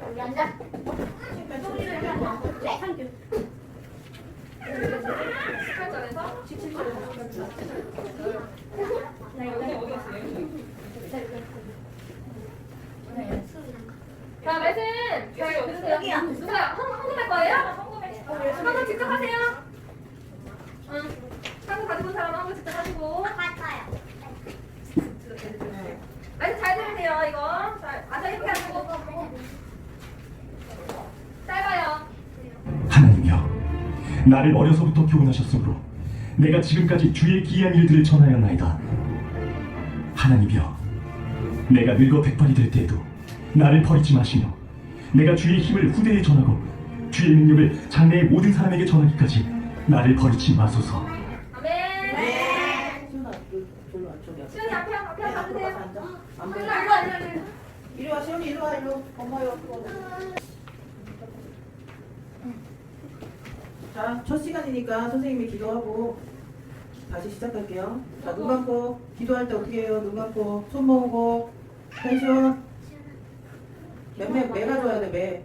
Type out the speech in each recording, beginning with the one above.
여기 앉아. 네. 18절에서 17절에서 어디 갔어요? 자, 말씀 저희 어디 들으세요? 누가 헌금할 거예요? 헌금 직접 하세요. 응. 헌금 가지고 온 사람은 헌금 직접 하시고. 말씀 잘 들으세요. 이거 자, 앉아 이렇게 하시고. 짧아요. 하나님이여, 나를 어려서부터 교훈하셨으므로 내가 지금까지 주의 기이한 일들을 전하였나이다. 하나님이여, 내가 늙어 백발이 될 때에도 나를 버리지 마시며 내가 주의 힘을 후대에 전하고 주의 능력을 장래의 모든 사람에게 전하기까지 나를 버리지 마소서. 아멘. 네. 시원이 앞에 가주세요. 안 일로 돼. 일로. 이리 와, 시원이 이리 와, 일로. 엄마 옆으로. 자, 첫 시간이니까 선생님이 기도하고 다시 시작할게요. 자, 눈 감고 기도할 때 어떻게 해요? 눈 감고 손 모으고 텐션. 매가 줘야 돼, 매.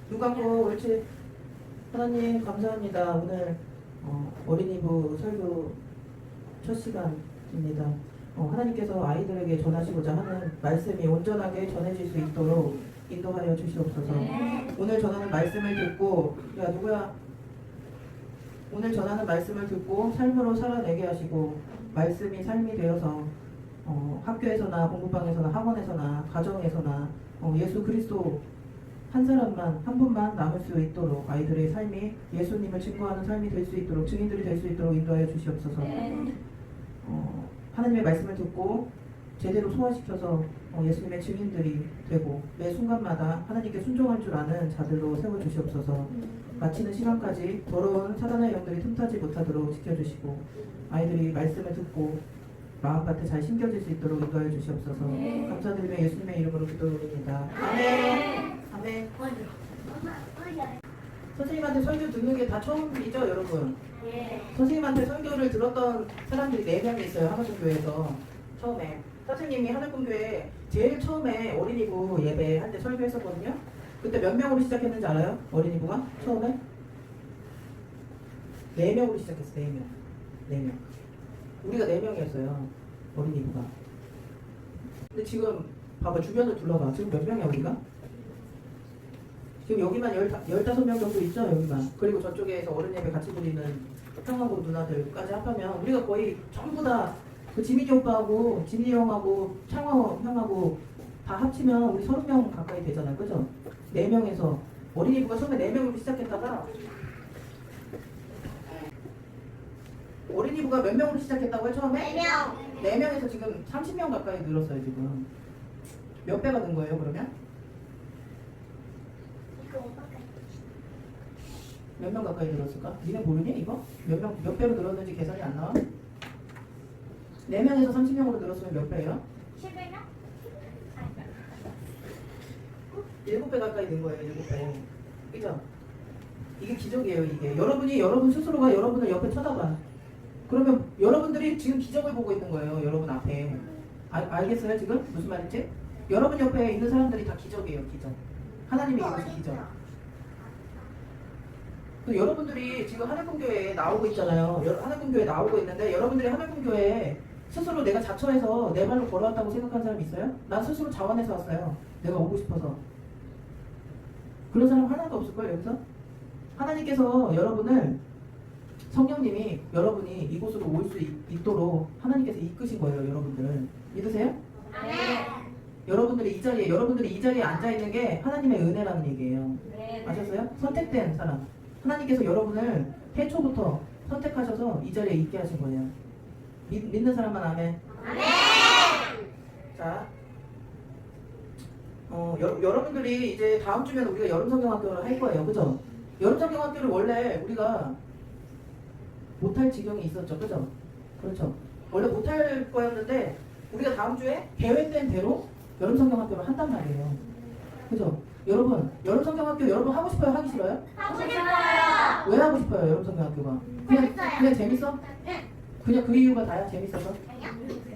눈 감고 옳지. 하나님 감사합니다. 오늘 어린이부 설교 첫 시간입니다. 하나님께서 아이들에게 전하시고자 하는 말씀이 온전하게 전해질 수 있도록 인도하여 주시옵소서. 오늘 전하는 말씀을 듣고, 야 누구야? 오늘 전하는 말씀을 듣고 삶으로 살아내게 하시고 말씀이 삶이 되어서 학교에서나 공부방에서나 학원에서나 가정에서나 예수 그리스도 한 사람만 한 분만 남을 수 있도록 아이들의 삶이 예수님을 증거하는 삶이 될 수 있도록 증인들이 될 수 있도록 인도하여 주시옵소서. 하나님의 말씀을 듣고 제대로 소화시켜서 예수님의 증인들이 되고 매 순간마다 하나님께 순종할 줄 아는 자들로 세워주시옵소서. 마치는 시간까지 더러운 사단의 영들이 틈타지 못하도록 지켜주시고 아이들이 말씀을 듣고 마음밭에 잘 심겨질 수 있도록 인도하여 주시옵소서. 감사드리며 예수님의 이름으로 기도드립니다. 아멘. 아멘. 선생님한테 설교 듣는 게 다 처음이죠, 여러분? 선생님한테 설교를 들었던 사람들이 4명이 있어요, 하나금교회에서. 처음에 선생님이 하나금교회 제일 처음에 어린이부 예배 할 때 설교했었거든요. 그때 몇 명으로 시작했는지 알아요? 어린이부가 처음에? 4명으로 시작했어. 4명. 4명. 우리가 4명이었어요, 어린이부가. 근데 지금 봐봐, 주변을 둘러봐. 지금 몇 명이야 우리가? 지금 여기만 15명 정도 있죠, 여기만. 그리고 저쪽에서 어른 예배 같이 드리는 형하고 누나들까지 합하면 우리가 거의 전부 다 그 지민이 오빠하고 지민이 형하고 창호 형하고 다 합치면 우리 30명 가까이 되잖아요, 그죠? 4명에서 어린이부가 처음에 4명으로 시작했다가 어린이부가 몇 명으로 시작했다고요, 처음에? 4명. 4명에서 지금 30명 가까이 늘었어요, 지금. 몇 배가 는 거예요, 그러면? 몇 명 가까이 늘었을까? 니네 모르니, 이거? 몇 배로 늘었는지 계산이 안 나와? 4명에서 30명으로 늘었으면 몇 배예요? 11명? 7배 가까이 는 거예요, 7배. 그죠? 이게 기적이에요, 이게. 여러분 스스로가 여러분을 옆에 쳐다봐. 그러면 여러분들이 지금 기적을 보고 있는 거예요, 여러분 앞에. 알겠어요, 지금? 무슨 말인지? 여러분 옆에 있는 사람들이 다 기적이에요, 기적. 하나님이 이루신 기적. 그 여러분들이 지금 하늘금교회에 나오고 있잖아요. 하늘금교회에 나오고 있는데 여러분들이 하늘금교회에 스스로 내가 자처해서 내 발로 걸어왔다고 생각하는 사람 있어요? 난 스스로 자원해서 왔어요. 내가 오고 싶어서. 그런 사람 하나도 없을걸, 여기서? 하나님께서 여러분을, 성령님이 여러분이 이곳으로 올 수 있도록 하나님께서 이끄신 거예요, 여러분들. 믿으세요? 여러분들이 이 자리에 앉아있는 게 하나님의 은혜라는 얘기예요. 아셨어요? 선택된 사람. 하나님께서 여러분을 태초부터 선택하셔서 이 자리에 있게 하신 거예요. 믿는 사람만 아멘. 자, 여러분들이 이제 다음 주면 우리가 여름성경학교를 할 거예요. 그죠? 여름성경학교를 원래 우리가 못할 지경이 있었죠. 그죠? 그렇죠. 원래 못할 거였는데 우리가 다음 주에 계획된 대로 여름성경학교를 한단 말이에요. 그죠? 여러분, 여름성경학교 여러분 하고 싶어요? 하기 싫어요? 하고 싶어요. 왜 하고 싶어요, 여름성경학교가? 그냥 재밌어? 네. 그냥 그 이유가 다야? 재밌어서?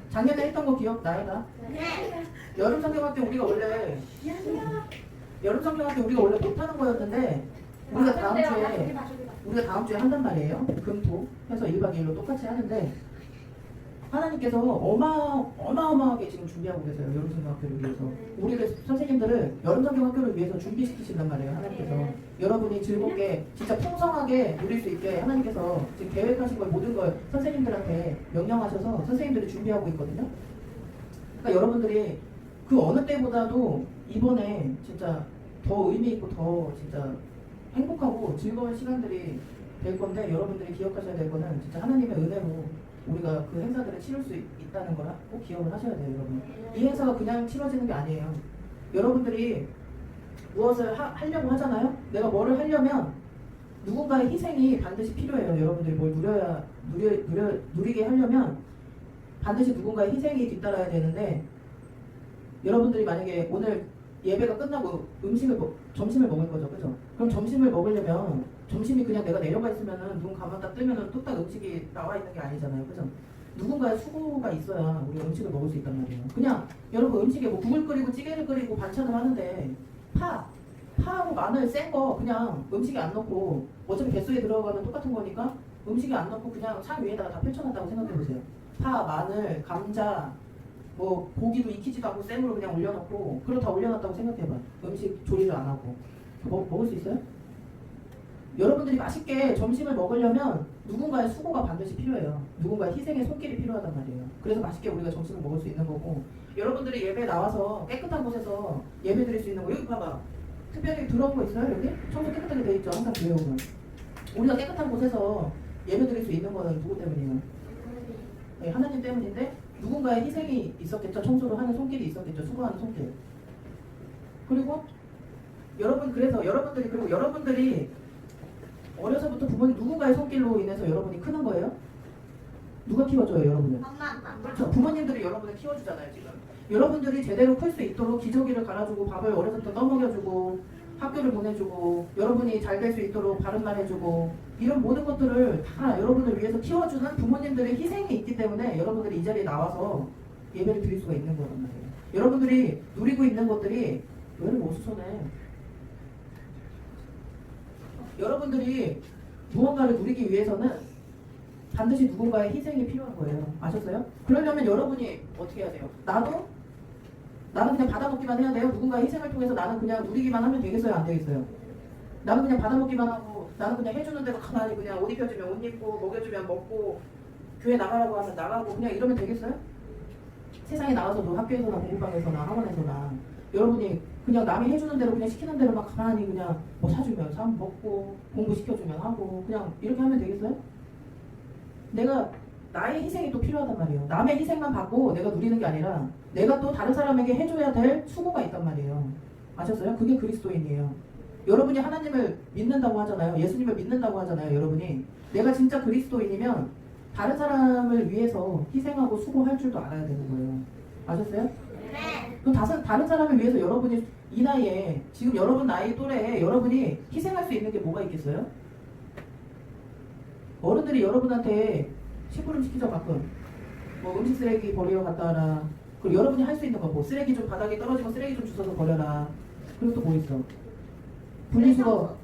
작년에 했던 거 기억나요, 나? 네. 여름성경학교 우리가 원래 여름 성경학교 우리가 원래 못하는 거였는데 우리가 다음 주에 한단 말이에요. 금토 해서 1박 2일로 똑같이 하는데 하나님께서 어마어마하게 지금 준비하고 계세요. 여름 성경학교를 위해서. 우리를 선생님들을 여름 성경학교를 위해서 준비시키신단 말이에요. 하나님께서. 여러분이 즐겁게 진짜 풍성하게 누릴 수 있게 하나님께서 지금 계획하신 걸 모든 걸 선생님들한테 명령하셔서 선생님들이 준비하고 있거든요. 그러니까 여러분들이 그 어느 때보다도 이번에 진짜 더 의미 있고 더 진짜 행복하고 즐거운 시간들이 될 건데 여러분들이 기억하셔야 될 거는 진짜 하나님의 은혜로 우리가 그 행사들을 치를 수 있다는 걸 꼭 기억을 하셔야 돼요, 여러분. 이 행사가 그냥 치러지는 게 아니에요. 여러분들이 무엇을 하려고 하잖아요? 내가 뭐를 하려면 누군가의 희생이 반드시 필요해요. 여러분들이 뭘 누리게 하려면 반드시 누군가의 희생이 뒤따라야 되는데 여러분들이 만약에 오늘 예배가 끝나고 점심을 먹을 거죠, 그죠? 그럼 점심을 먹으려면 점심이 그냥 내가 내려가 있으면은 눈 감았다 뜨면은 뚝딱 음식이 나와 있는 게 아니잖아요, 그죠? 누군가의 수고가 있어야 우리가 음식을 먹을 수 있단 말이에요. 그냥 여러분 음식에 뭐 국을 끓이고 찌개를 끓이고 반찬을 하는데 파하고 마늘 센 거 그냥 음식에 안 넣고 어차피 뱃속에 들어가면 똑같은 거니까 음식에 안 넣고 그냥 창 위에다가 다 펼쳐놨다고 생각해 보세요. 파, 마늘, 감자 뭐 고기도 익히지도 않고 생으로 그냥 올려놓고 그걸 다 올려놨다고 생각해봐. 음식 조리를 안 하고 먹을 수 있어요? 여러분들이 맛있게 점심을 먹으려면 누군가의 수고가 반드시 필요해요. 누군가의 희생의 손길이 필요하단 말이에요. 그래서 맛있게 우리가 점심을 먹을 수 있는 거고 여러분들이 예배 나와서 깨끗한 곳에서 예배 드릴 수 있는 거 여기 봐봐. 특별히 더러운 거 있어요 여기? 청소 깨끗하게 돼 있죠. 항상 교회 오면 우리가 깨끗한 곳에서 예배 드릴 수 있는 거는 누구 때문이에요? 네, 하나님 때문인데 누군가의 희생이 있었겠죠. 청소를 하는 손길이 있었겠죠. 수고하는 손길. 그리고 여러분들이 어려서부터 부모님 누군가의 손길로 인해서 여러분이 크는 거예요? 누가 키워줘요, 여러분을? 엄마. 그렇죠. 부모님들이 여러분을 키워주잖아요, 지금. 여러분들이 제대로 클 수 있도록 기저귀를 갈아주고 밥을 어려서부터 떠먹여주고 학교를 보내주고 여러분이 잘 될 수 있도록 바른 말 해주고 이런 모든 것들을 다 여러분을 위해서 키워주는 부모님들의 희생이 있기 때문에 여러분들이 이 자리에 나와서 예배를 드릴 수가 있는 거란 말이에요. 여러분들이 누리고 있는 것들이 왜 이렇게 어수선해? 여러분들이 무언가를 누리기 위해서는 반드시 누군가의 희생이 필요한 거예요. 아셨어요? 그러려면 여러분이 어떻게 해야 돼요? 나는 그냥 받아먹기만 해야 돼요? 누군가의 희생을 통해서 나는 그냥 누리기만 하면 되겠어요? 안 되겠어요? 나는 그냥 받아먹기만 하고 나는 그냥 해주는 대로 가만히 그냥 옷 입혀주면 옷 입고 먹여주면 먹고 교회 나가라고 하면 나가고 그냥 이러면 되겠어요? 세상에 나가서도 학교에서나 공부방에서나 학원에서나 여러분이 그냥 남이 해주는 대로 그냥 시키는 대로 막 가만히 그냥 뭐 사주면 사 먹고 공부 시켜주면 하고 그냥 이렇게 하면 되겠어요? 나의 희생이 또 필요하단 말이에요. 남의 희생만 받고 내가 누리는 게 아니라 내가 또 다른 사람에게 해줘야 될 수고가 있단 말이에요. 아셨어요? 그게 그리스도인이에요. 여러분이 하나님을 믿는다고 하잖아요. 예수님을 믿는다고 하잖아요. 여러분이 내가 진짜 그리스도인이면 다른 사람을 위해서 희생하고 수고할 줄도 알아야 되는 거예요. 아셨어요? 네. 그럼 다른 사람을 위해서 여러분이 이 나이에 지금 여러분 나이 또래에 여러분이 희생할 수 있는 게 뭐가 있겠어요? 어른들이 여러분한테 심부름 시키죠 가끔. 뭐 음식 쓰레기 버리러 갔다 와라. 그리고 여러분이 할 수 있는 거 뭐 쓰레기 좀 바닥에 떨어지면 쓰레기 좀 주워서 버려라. 그리고 또 뭐 있어? 분리수거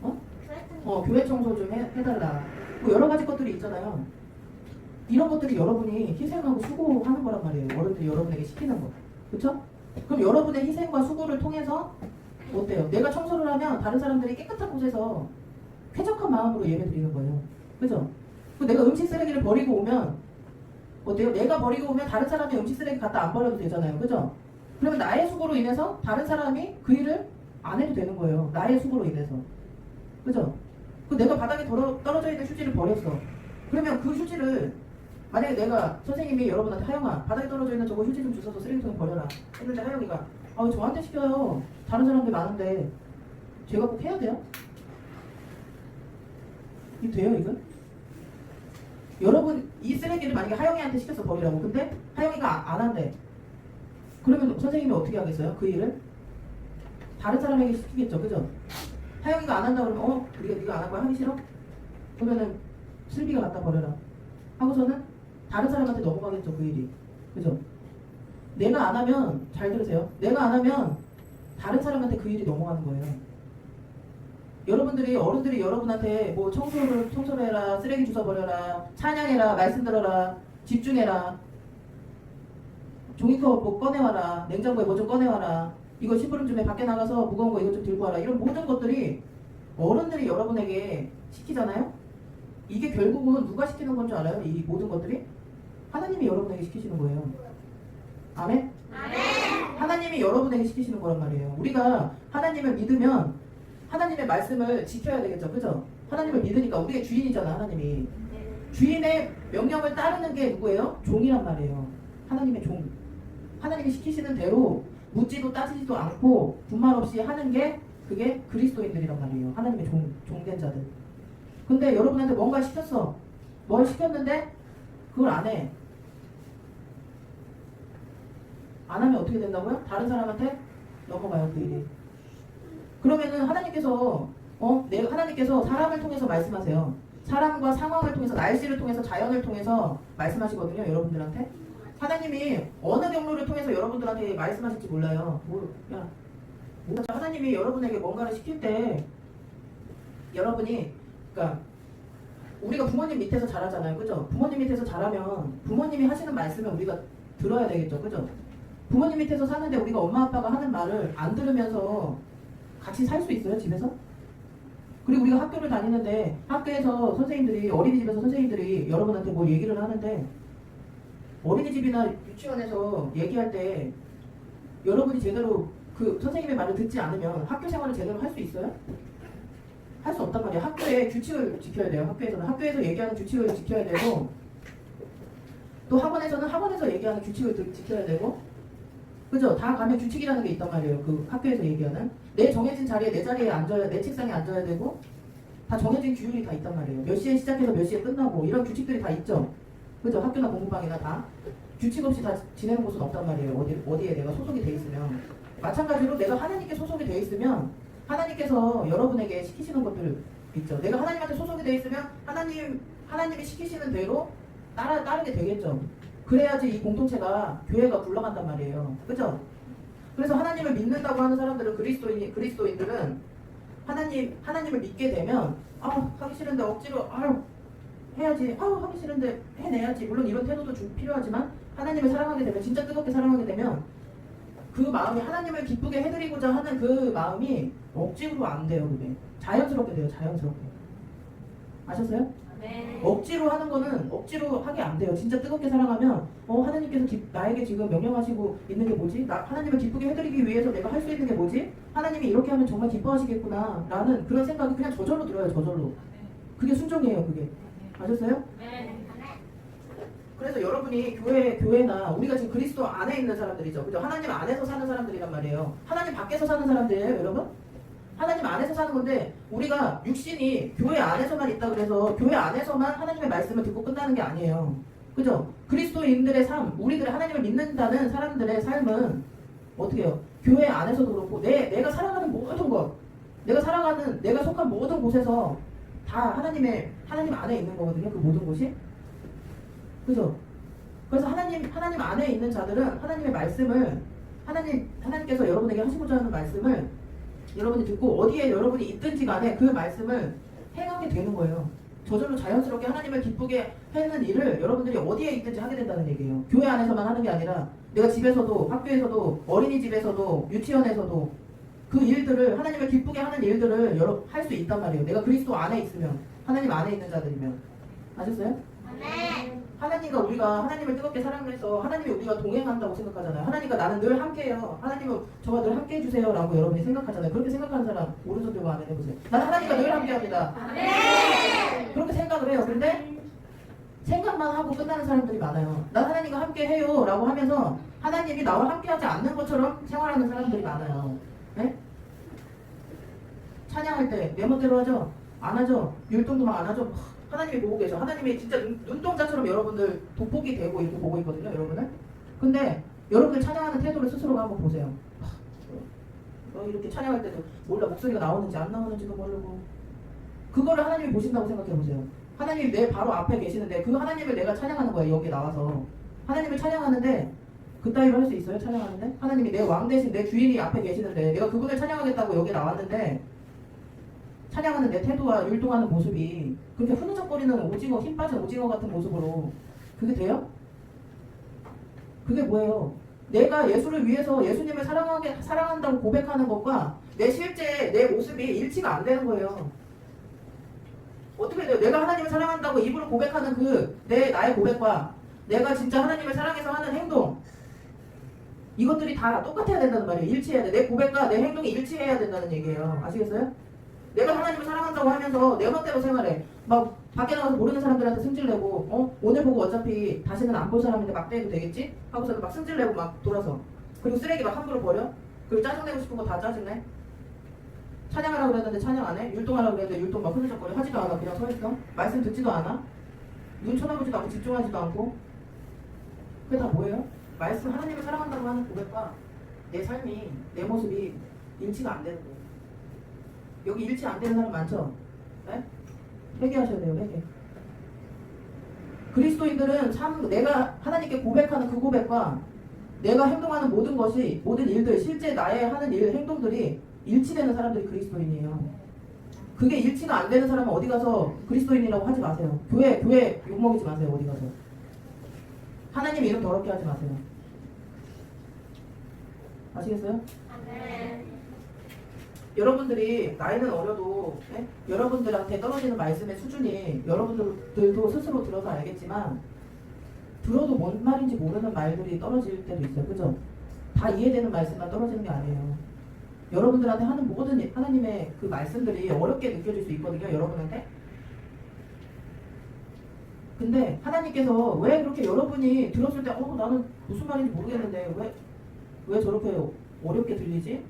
교회 청소 좀 해달라. 뭐 여러 가지 것들이 있잖아요. 이런 것들이 여러분이 희생하고 수고하는 거란 말이에요. 어른들이 여러분에게 시키는 거. 그렇죠? 그럼 여러분의 희생과 수고를 통해서 어때요? 내가 청소를 하면 다른 사람들이 깨끗한 곳에서 쾌적한 마음으로 예배 드리는 거예요. 그죠? 내가 음식 쓰레기를 버리고 오면 어때요? 내가 버리고 오면 다른 사람이 음식 쓰레기 갖다 안 버려도 되잖아요. 그죠? 그러면 나의 수고로 인해서 다른 사람이 그 일을 안 해도 되는 거예요. 나의 수고로 인해서. 그죠? 내가 바닥에 떨어져 있는 휴지를 버렸어. 그러면 그 휴지를 만약에 내가 선생님이 여러분한테 하영아 바닥에 떨어져 있는 저거 휴지 좀 주워서 쓰레기통에 버려라 했는데 하영이가 저한테 시켜요. 다른 사람들 많은데 제가 꼭 해야 돼요? 이거 돼요 이거? 여러분 이 쓰레기를 만약에 하영이한테 시켜서 버리라고 근데 하영이가 안 한대. 그러면 선생님이 어떻게 하겠어요? 그 일을? 다른 사람에게 시키겠죠. 그죠? 하영이가 안 한다 그러면 네가 안 한 거야? 하기 싫어? 그러면은 슬비가 갖다 버려라 하고서는 다른 사람한테 넘어가겠죠. 그 일이. 그죠? 내가 안 하면 잘 들으세요. 내가 안 하면 다른 사람한테 그 일이 넘어가는 거예요. 여러분들이 어른들이 여러분한테 뭐 청소를 해라, 쓰레기 주워버려라, 찬양해라, 말씀 들어라, 집중해라, 종이컵 뭐 꺼내와라, 냉장고에 뭐 좀 꺼내와라, 이거 심부름쯤에 밖에 나가서 무거운 거 이거 좀 들고 와라, 이런 모든 것들이 어른들이 여러분에게 시키잖아요. 이게 결국은 누가 시키는 건 줄 알아요? 이 모든 것들이 하나님이 여러분에게 시키시는 거예요. 아멘? 하나님이 여러분에게 시키시는 거란 말이에요. 우리가 하나님을 믿으면 하나님의 말씀을 지켜야 되겠죠. 그죠? 하나님을 믿으니까 우리의 주인이잖아. 하나님이. 주인의 명령을 따르는 게 누구예요? 종이란 말이에요. 하나님의 종. 하나님이 시키시는 대로 묻지도 따지지도 않고 분말 없이 하는 게 그게 그리스도인들이란 말이에요. 하나님의 종된 자들. 근데 여러분한테 뭔가 시켰어. 뭘 시켰는데 그걸 안 해. 안 하면 어떻게 된다고요? 다른 사람한테 넘어가요, 그 일이. 그러면은 하나님께서 하나님께서 사람을 통해서 말씀하세요. 사람과 상황을 통해서, 날씨를 통해서, 자연을 통해서 말씀하시거든요, 여러분들한테. 하나님이 어느 경로를 통해서 여러분들한테 말씀하실지 몰라요. 하나님이 여러분에게 뭔가를 시킬 때 여러분이, 그러니까 우리가 부모님 밑에서 자라잖아요, 그죠? 부모님 밑에서 자라면 부모님이 하시는 말씀을 우리가 들어야 되겠죠, 그죠? 부모님 밑에서 사는데 우리가 엄마 아빠가 하는 말을 안 들으면서 같이 살 수 있어요, 집에서? 그리고 우리가 학교를 다니는데 학교에서 선생님들이, 어린이집에서 선생님들이 여러분한테 뭘 얘기를 하는데 어린이집이나 유치원에서 얘기할 때 여러분이 제대로 그 선생님의 말을 듣지 않으면 학교 생활을 제대로 할 수 있어요? 할 수 없단 말이에요. 학교의 규칙을 지켜야 돼요. 학교에서 얘기하는 규칙을 지켜야 되고, 또 학원에서는 학원에서 얘기하는 규칙을 지켜야 되고, 그죠? 다 가면 규칙이라는 게 있단 말이에요. 그 학교에서 얘기하는 내 정해진 자리에, 내 자리에 앉아야, 내 책상에 앉아야 되고, 다 정해진 규율이 다 있단 말이에요. 몇 시에 시작해서 몇 시에 끝나고 이런 규칙들이 다 있죠. 그죠? 학교나 공부방이나 다 규칙 없이 다 지내는 곳은 없단 말이에요. 어디에 내가 소속이 돼 있으면. 마찬가지로 내가 하나님께 소속이 돼 있으면 하나님께서 여러분에게 시키시는 것들 있죠. 내가 하나님한테 소속이 돼 있으면 하나님이 시키시는 대로 따르게 되겠죠. 그래야지 이 공동체가, 교회가 굴러간단 말이에요. 그죠? 그래서 하나님을 믿는다고 하는 사람들은, 그리스도인들은 하나님을 믿게 되면 하기 싫은데 억지로 해야지, 하기 싫은데 해내야지, 물론 이런 태도도 필요하지만 자신을 사랑하게 되면, 진짜 뜨겁게 사랑하게 되면 그 마음이 하나님을 기쁘게 해드리고자 하는 그 마음이 억지로 안 돼요. 그게 자연스럽게 돼요. 자연스럽게. 아셨어요? 네. 억지로 하는 거는 억지로 하게 안 돼요. 진짜 뜨겁게 사랑하면 하나님께서 나에게 지금 명령하시고 있는 게 뭐지? 하나님을 기쁘게 해드리기 위해서 내가 할 수 있는 게 뭐지? 하나님이 이렇게 하면 정말 기뻐하시겠구나 라는 그런 생각이 그냥 저절로 들어요. 저절로. 그게 순종이에요. 그게. 아셨어요? 네. 그래서 여러분이 교회나 우리가 지금 그리스도 안에 있는 사람들이죠. 그죠? 하나님 안에서 사는 사람들이란 말이에요. 하나님 밖에서 사는 사람들이에요, 여러분? 하나님 안에서 사는 건데, 우리가 육신이 교회 안에서만 있다 그래서 교회 안에서만 하나님의 말씀을 듣고 끝나는 게 아니에요. 그죠? 그리스도인들의 삶, 우리들의 하나님을 믿는다는 사람들의 삶은 어떻게 해요? 교회 안에서도 그렇고 내가 살아가는 모든 것, 내가 속한 모든 곳에서 다 하나님 안에 있는 거거든요. 그 모든 곳이. 그죠? 그래서 하나님 안에 있는 자들은 하나님의 말씀을, 하나님께서 여러분에게 하시고자 하는 말씀을 여러분이 듣고 어디에 여러분이 있든지 간에 그 말씀을 행하게 되는 거예요. 저절로 자연스럽게 하나님을 기쁘게 하는 일을 여러분들이 어디에 있든지 하게 된다는 얘기예요. 교회 안에서만 하는 게 아니라 내가 집에서도, 학교에서도, 어린이집에서도, 유치원에서도 그 일들을, 하나님을 기쁘게 하는 일들을 할 수 있단 말이에요. 내가 그리스도 안에 있으면, 하나님 안에 있는 자들이면. 아셨어요? 네. 우리가 하나님을 뜨겁게 사랑해서 하나님이 우리가 동행한다고 생각하잖아요. 하나님과 나는 늘 함께해요. 하나님은 저와 늘 함께 해주세요 라고 여러분이 생각하잖아요. 그렇게 생각하는 사람 오른손 들고 안에 해보세요. 나는 하나님과 늘 함께합니다. 네. 그렇게 생각을 해요. 근데 생각만 하고 끝나는 사람들이 많아요. 난 하나님과 함께해요 라고 하면서 하나님이 나와 함께하지 않는 것처럼 생활하는 사람들이 많아요. 네? 찬양할 때 내 멋대로 하죠? 안 하죠? 율동도 막 안 하죠? 하나님이 보고 계셔. 하나님이 진짜 눈동자처럼 여러분들 돋보기 되고 이렇게 보고 있거든요, 여러분을. 근데 여러분들 찬양하는 태도를 스스로가 한번 보세요. 이렇게 찬양할 때도 몰라, 목소리가 나오는지 안 나오는지도 모르고. 그거를 하나님이 보신다고 생각해 보세요. 하나님이 내 바로 앞에 계시는데 그 하나님을 내가 찬양하는 거예요. 여기 나와서 하나님을 찬양하는데 그따위로 할 수 있어요? 찬양하는데? 하나님이 내 왕 대신 내 주인이 앞에 계시는데 내가 그분을 찬양하겠다고 여기 나왔는데 찬양하는 내 태도와 율동하는 모습이 그렇게 흐느적거리는 오징어, 힘 빠진 오징어 같은 모습으로 그게 돼요? 그게 뭐예요? 내가 예수를 위해서 예수님을 사랑한다고 고백하는 것과 내 실제 내 모습이 일치가 안 되는 거예요. 어떻게 돼요? 내가 하나님을 사랑한다고 입으로 고백하는 나의 고백과 내가 진짜 하나님을 사랑해서 하는 행동 이것들이 다 똑같아야 된다는 말이에요. 일치해야 돼. 내 고백과 내 행동이 일치해야 된다는 얘기예요. 아시겠어요? 내가 하나님을 사랑한다고 하면서 내 멋대로 생활해. 막 밖에 나가서 모르는 사람들한테 승질내고 오늘 보고 어차피 다시는 안 볼 사람인데 막 대해도 되겠지? 하고서도 막 승질내고 막 돌아서 그리고 쓰레기 막 함부로 버려? 그리고 짜증내고 싶은 거 다 짜증내? 찬양하라고 그랬는데 찬양 안 해? 율동하라고 그랬는데 율동 막 흐느적거려 하지도 않아. 그냥 서 있어? 말씀 듣지도 않아? 눈 쳐다보지도 않고 집중하지도 않고 그게 다 뭐예요? 말씀 하나님을 사랑한다고 하는 고백과 내 삶이 내 모습이 일치가 안 되는 거예요. 여기 일치 안 되는 사람 많죠? 네? 회개하셔야 돼요. 회개. 그리스도인들은 참 내가 하나님께 고백하는 그 고백과 내가 행동하는 모든 것이 모든 일들 실제 나의 하는 일 행동들이 일치되는 사람들이 그리스도인이에요. 그게 일치가 안 되는 사람은 어디 가서 그리스도인이라고 하지 마세요. 교회 욕먹이지 마세요. 어디 가서 하나님 이름 더럽게 하지 마세요. 아시겠어요? 네. 여러분들이 나이는 어려도 여러분들한테 떨어지는 말씀의 수준이 여러분들도 스스로 들어서 알겠지만 들어도 뭔 말인지 모르는 말들이 떨어질 때도 있어요. 그죠? 다 이해되는 말씀만 떨어지는 게 아니에요. 여러분들한테 하는 모든 하나님의 그 말씀들이 어렵게 느껴질 수 있거든요. 여러분한테. 근데 하나님께서 왜 그렇게 여러분이 들었을 때 나는 무슨 말인지 모르겠는데 왜 저렇게 어렵게 들리지?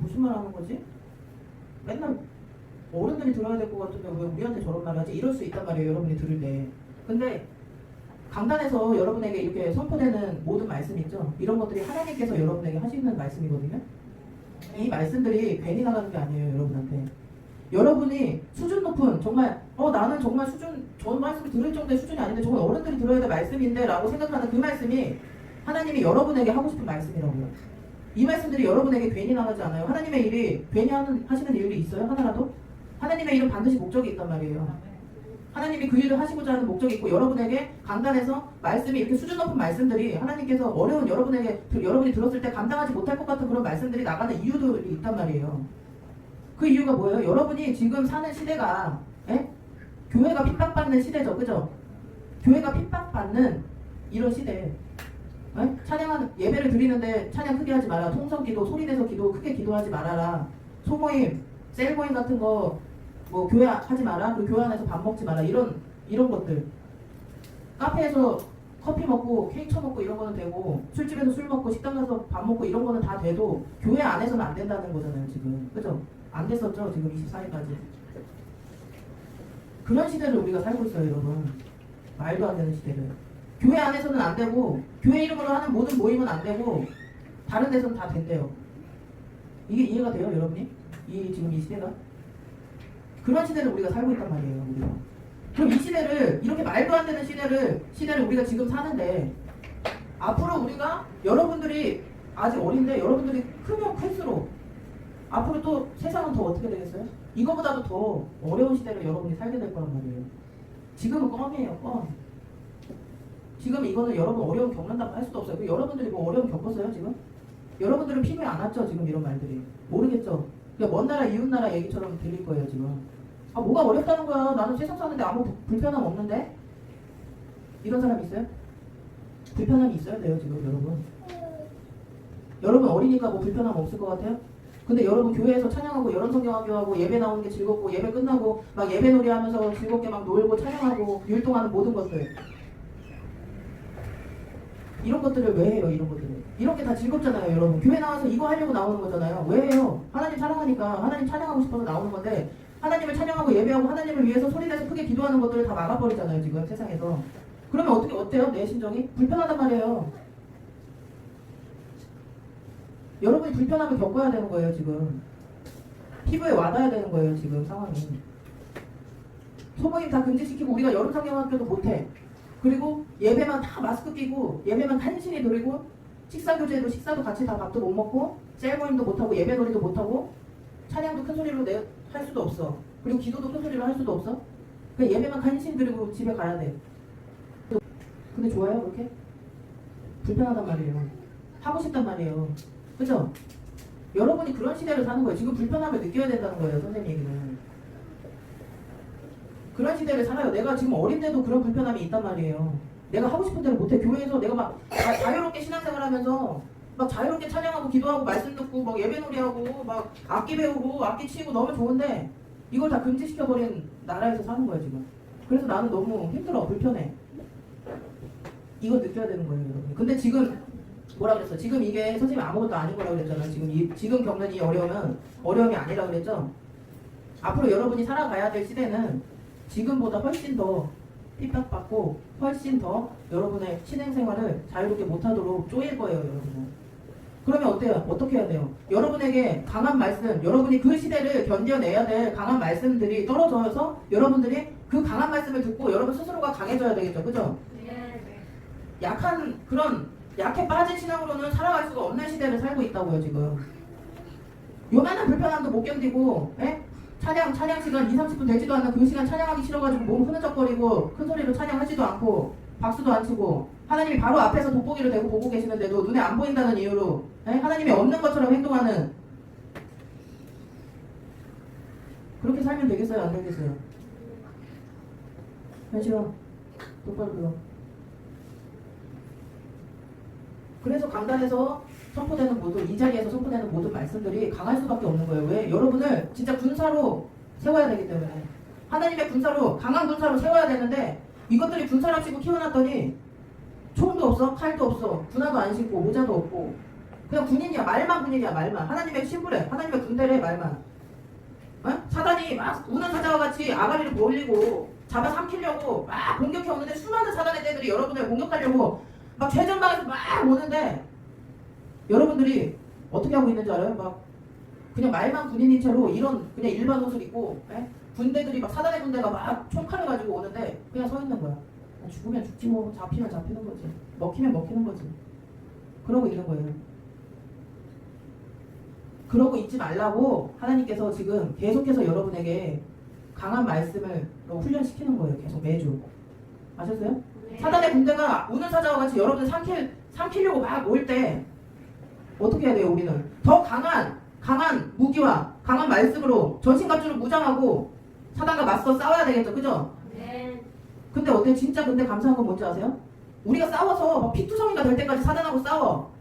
무슨 말 하는 거지? 맨날 어른들이 들어야 될 것 같은데 왜 우리한테 저런 말 하지? 이럴 수 있단 말이에요. 여러분이 들을 때. 근데 강단에서 여러분에게 이렇게 선포되는 모든 말씀 있죠? 이런 것들이 하나님께서 여러분에게 하시는 말씀이거든요. 이 말씀들이 괜히 나가는 게 아니에요. 여러분한테. 여러분이 수준 높은 정말 나는 정말 저 말씀 들을 정도의 수준이 아닌데 저건 어른들이 들어야 될 말씀인데 라고 생각하는 그 말씀이 하나님이 여러분에게 하고 싶은 말씀이라고요. 이 말씀들이 여러분에게 괜히 나가지 않아요. 하나님의 일이 괜히 하시는 일이 있어요? 하나라도? 하나님의 일은 반드시 목적이 있단 말이에요. 하나님이 그 일을 하시고자 하는 목적이 있고 여러분에게 강단에서 말씀이 이렇게 수준 높은 말씀들이 하나님께서 어려운 여러분이 들었을 때 감당하지 못할 것 같은 그런 말씀들이 나가는 이유들이 있단 말이에요. 그 이유가 뭐예요? 여러분이 지금 사는 시대가 교회가 핍박받는 시대죠. 그죠? 교회가 핍박받는 이런 시대. 찬양하는 예배를 드리는데 찬양 크게 하지 마라. 통성기도 소리내서 크게 기도하지 말아라. 소모임, 셀모임 같은 거 뭐 교회 하지 마라. 그리고 교회 안에서 밥 먹지 마라. 이런 것들. 카페에서 커피 먹고 케이크 처먹고 이런 거는 되고 술집에서 술 먹고 식당 가서 밥 먹고 이런 거는 다 돼도 교회 안에서는 안 된다는 거잖아요. 지금. 그죠? 안 됐었죠. 지금 24일까지. 그런 시대를 우리가 살고 있어요. 여러분. 말도 안 되는 시대를. 교회 안에서는 안 되고 교회 이름으로 하는 모든 모임은 안 되고 다른 데서는 다 된대요. 이게 이해가 돼요? 여러분이? 지금 이 시대가? 그런 시대를 우리가 살고 있단 말이에요. 우리가. 그럼 이 시대를 이렇게 말도 안 되는 시대를 우리가 지금 사는데 앞으로 우리가 여러분들이 아직 어린데 여러분들이 크면 클수록 앞으로 또 세상은 더 어떻게 되겠어요? 이거보다도 더 어려운 시대를 여러분이 살게 될 거란 말이에요. 지금은 껌이에요. 껌. 지금 이거는 여러분 어려움 겪는다고 할 수도 없어요. 여러분들이 뭐 어려움 겪었어요 지금? 여러분들은 피부에 안 왔죠 지금 이런 말들이. 모르겠죠? 그러니까 먼 나라 이웃 나라 얘기처럼 들릴 거예요 지금. 뭐가 어렵다는 거야. 나는 세상 사는데 아무 불편함 없는데? 이런 사람 있어요? 불편함이 있어야 돼요 지금 여러분. 여러분 어리니까 뭐 불편함 없을 것 같아요? 근데 여러분 교회에서 찬양하고 여론성경학교하고 예배 나오는 게 즐겁고 예배 끝나고 막 예배놀이 하면서 즐겁게 막 놀고 찬양하고 율동하는 모든 것들 이런 것들을 왜 해요? 이런 것들을 이런 게 다 즐겁잖아요 여러분. 교회 나와서 이거 하려고 나오는 거잖아요. 왜 해요? 하나님 사랑하니까 하나님 찬양하고 싶어서 나오는 건데 하나님을 찬양하고 예배하고 하나님을 위해서 소리내서 크게 기도하는 것들을 다 막아버리잖아요 지금 세상에서. 그러면 어때요? 내 심정이? 불편하단 말이에요. 여러분이 불편함을 겪어야 되는 거예요 지금. 피부에 와닿아야 되는 거예요 지금 상황이. 소모임 다 금지시키고 우리가 여름성경학교도 못해. 그리고 예배만 다 마스크 끼고 예배만 간신히 드리고 식사 교제도 식사도 같이 다 밥도 못 먹고 셀 모임도 못 하고 예배 놀이도 못 하고 찬양도 큰 소리로 할 수도 없어. 그리고 기도도 큰 소리로 할 수도 없어. 그냥 예배만 간신히 드리고 집에 가야 돼. 근데 좋아요 그렇게? 불편하단 말이에요. 하고 싶단 말이에요. 그죠? 여러분이 그런 시대를 사는 거예요. 지금 불편함을 느껴야 된다는 거예요. 선생님 얘기는. 그런 시대를 살아요. 내가 지금 어린데도 그런 불편함이 있단 말이에요. 내가 하고 싶은 대로 못해. 교회에서 내가 막 자유롭게 신앙생활 하면서 막 자유롭게 찬양하고 기도하고 말씀 듣고 막 예배놀이하고 막 악기 배우고 악기 치고 너무 좋은데 이걸 다 금지시켜버린 나라에서 사는 거야 지금. 그래서 나는 너무 힘들어. 불편해. 이걸 느껴야 되는 거예요 여러분. 근데 지금 뭐라 그랬어? 지금 이게 선생님이 아무것도 아닌 거라고 그랬잖아. 지금 겪는 이 어려움이 아니라고 그랬죠? 앞으로 여러분이 살아가야 될 시대는 지금보다 훨씬 더 핍박받고 훨씬 더 여러분의 신앙생활을 자유롭게 못하도록 쪼일 거예요 여러분은. 그러면 어때요? 어떻게 해야 돼요? 여러분에게 강한 말씀, 여러분이 그 시대를 견뎌내야 될 강한 말씀들이 떨어져서 여러분들이 그 강한 말씀을 듣고 여러분 스스로가 강해져야 되겠죠. 그죠? 약한 그런 약해 빠진 신앙으로는 살아갈 수가 없는 시대를 살고 있다고요 지금. 요만한 불편함도 못 견디고 찬양 시간 2-30분 되지도 않는 그 시간 찬양하기 싫어가지고 몸 흐느적거리고 큰 소리로 찬양하지도 않고 박수도 안 치고 하나님이 바로 앞에서 돋보기를 대고 보고 계시는데도 눈에 안 보인다는 이유로 하나님이 없는 것처럼 행동하는, 그렇게 살면 되겠어요? 안 되겠어요? 현실아 똑바로 들어. 그래서 강단에서 선포되는 이 자리에서 선포되는 모든 말씀들이 강할 수밖에 없는 거예요. 왜? 여러분을 진짜 군사로 세워야 되기 때문에. 하나님의 군사로, 강한 군사로 세워야 되는데 이것들이 군사랍시고 키워놨더니 총도 없어, 칼도 없어, 군화도 안 신고 모자도 없고 그냥 군인이야. 말만 군인이야. 말만. 하나님의 신부래. 하나님의 군대래. 말만. 사단이 막 우는 사자와 같이 아가리를 벌리고 잡아 삼키려고 막 공격해 오는데 수많은 사단의 떼들이 여러분을 공격하려고 막 최전방에서 막 오는데 여러분들이 어떻게 하고 있는지 알아요? 막 그냥 말만 군인인 채로 이런 그냥 일반 옷을 입고 군대들이 막 사단의 군대가 막 총칼을 가지고 오는데 그냥 서 있는 거야. 죽으면 죽지 뭐, 잡히면 잡히는 거지, 먹히면 먹히는 거지. 그러고 있는 거예요. 그러고 있지 말라고 하나님께서 지금 계속해서 여러분에게 강한 말씀을 훈련시키는 거예요. 계속 매주. 아셨어요? 사단의 군대가 우는 사자와 같이 여러분을 삼키려고 막 올 때 어떻게 해야 돼요? 우리는 더 강한 무기와 강한 말씀으로 전신갑주를 무장하고 사단과 맞서 싸워야 되겠죠. 그죠? 네. 근데 어때요? 진짜 근데 감사한 건 뭔지 아세요? 우리가 싸워서 막 피투성이가 될 때까지 사단하고 싸워.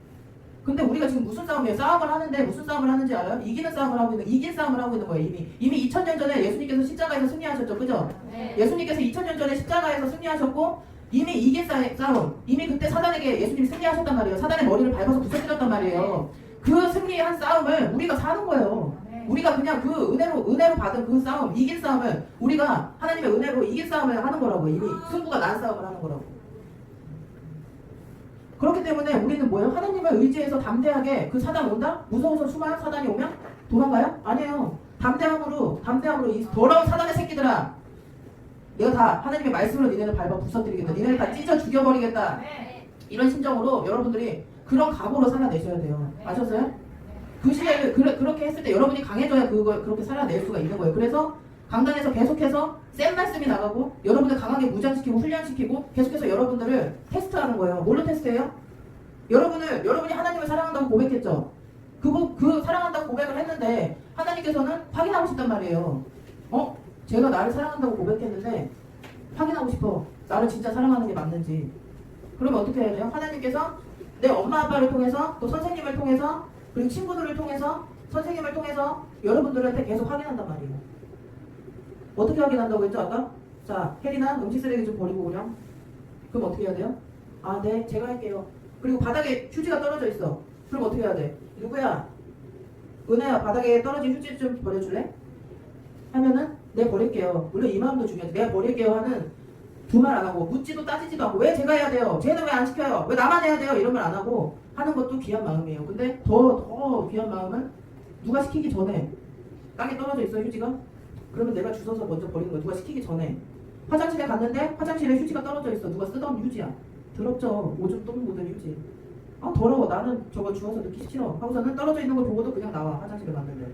근데 우리가 지금 무슨 싸움이에요? 싸움을 하는데 무슨 싸움을 하는지 알아요? 이긴 싸움을 하고 있는 거예요. 이미 2000년 전에 예수님께서 십자가에서 승리하셨죠. 그죠? 네. 예수님께서 2000년 전에 십자가에서 승리하셨고 이미 이긴 싸움, 이미 그때 사단에게 예수님이 승리하셨단 말이에요. 사단의 머리를 밟아서 부서뜨렸단 말이에요. 그 승리한 싸움을 우리가 사는 거예요. 우리가 그냥 그 은혜로 받은 그 싸움, 이긴 싸움을 우리가 하나님의 은혜로 이긴 싸움을 하는 거라고. 이미 승부가 난 싸움을 하는 거라고. 그렇기 때문에 우리는 뭐예요? 하나님을 의지해서 담대하게 그 사단 온다? 무서워서 숨어요? 사단이 오면? 도망가요? 아니에요. 담대함으로 이 더러운 사단의 새끼들아, 내가 다 하나님의 말씀으로 니네를 밟아 부서뜨리겠다. 니네를 다 찢어 죽여버리겠다. 이런 심정으로 여러분들이 그런 각오로 살아내셔야 돼요. 아셨어요? 그 시대를 그렇게 했을 때 여러분이 강해져야 그걸 그렇게 살아낼 수가 있는 거예요. 그래서 강단에서 계속해서 센 말씀이 나가고 여러분을 강하게 무장시키고 훈련시키고 계속해서 여러분들을 테스트하는 거예요. 뭘로 테스트해요? 여러분이 하나님을 사랑한다고 고백했죠. 그 사랑한다고 고백을 했는데 하나님께서는 확인하고 싶단 말이에요. 제가 나를 사랑한다고 고백했는데 확인하고 싶어. 나를 진짜 사랑하는 게 맞는지. 그러면 어떻게 해야 돼요? 하나님께서 내 엄마 아빠를 통해서 또 선생님을 통해서 그리고 친구들을 통해서 선생님을 통해서 여러분들한테 계속 확인한단 말이에요. 어떻게 확인한다고 했죠 아까? 자, 혜리나 음식 쓰레기 좀 버리고 오렴. 그럼 어떻게 해야 돼요? 아, 네, 제가 할게요. 그리고 바닥에 휴지가 떨어져 있어. 그럼 어떻게 해야 돼? 누구야? 은혜야, 바닥에 떨어진 휴지 좀 버려줄래? 하면은 네, 버릴게요. 물론 이 마음도 중요하지. 내가 버릴게요 하는 두 말 안 하고 묻지도 따지지도 않고 왜 제가 해야 돼요? 쟤는 왜 안 시켜요? 왜 나만 해야 돼요? 이런 말 안 하고 하는 것도 귀한 마음이에요. 근데 더 귀한 마음은 누가 시키기 전에 땅에 떨어져 있어요, 휴지가? 그러면 내가 주워서 먼저 버리는 거예요. 누가 시키기 전에. 화장실에 갔는데 화장실에 휴지가 떨어져 있어. 누가 쓰던 휴지야. 더럽죠. 오줌 똥 묻은 휴지. 아 더러워. 나는 저거 주워서 넣기 싫어. 하고서는 떨어져 있는 걸 보고도 그냥 나와. 화장실에 갔는데.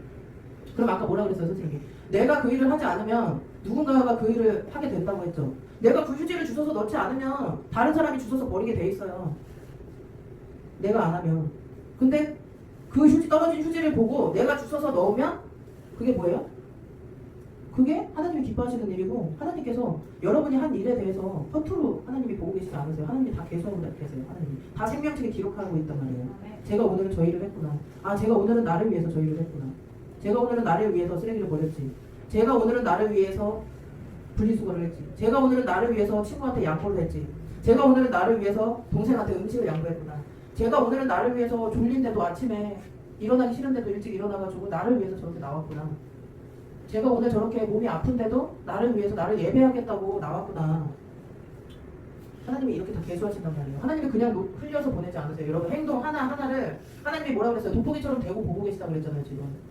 그럼 아까 뭐라 그랬어요 선생님이? 내가 그 일을 하지 않으면 누군가가 그 일을 하게 된다고 했죠. 내가 그 휴지를 주워서 넣지 않으면 다른 사람이 주워서 버리게 돼 있어요. 내가 안 하면. 근데 그 휴지 떨어진 휴지를 보고 내가 주워서 넣으면 그게 뭐예요? 그게 하나님이 기뻐하시는 일이고 하나님께서 여러분이 한 일에 대해서 허투루 하나님이 보고 계시지 않으세요. 하나님이 다 계속하고 계세요. 하나님이 다 생명책에 기록하고 있단 말이에요. 제가 오늘은 저 일을 했구나. 아 제가 오늘은 나를 위해서 저 일을 했구나. 제가 오늘은 나를 위해서 쓰레기를 버렸지. 제가 오늘은 나를 위해서 분리수거를 했지. 제가 오늘은 나를 위해서 친구한테 양보를 했지. 제가 오늘은 나를 위해서 동생한테 음식을 양보했구나. 제가 오늘은 나를 위해서 졸린데도 아침에 일어나기 싫은데도 일찍 일어나가지고 나를 위해서 저렇게 나왔구나. 제가 오늘 저렇게 몸이 아픈데도 나를 위해서 나를 예배하겠다고 나왔구나. 하나님이 이렇게 다 계수하신단 말이에요. 하나님이 그냥 흘려서 보내지 않으세요. 여러분 행동 하나하나를 하나님이 뭐라고 그랬어요? 돋보기처럼 대고 보고 계시다고 그랬잖아요 지금.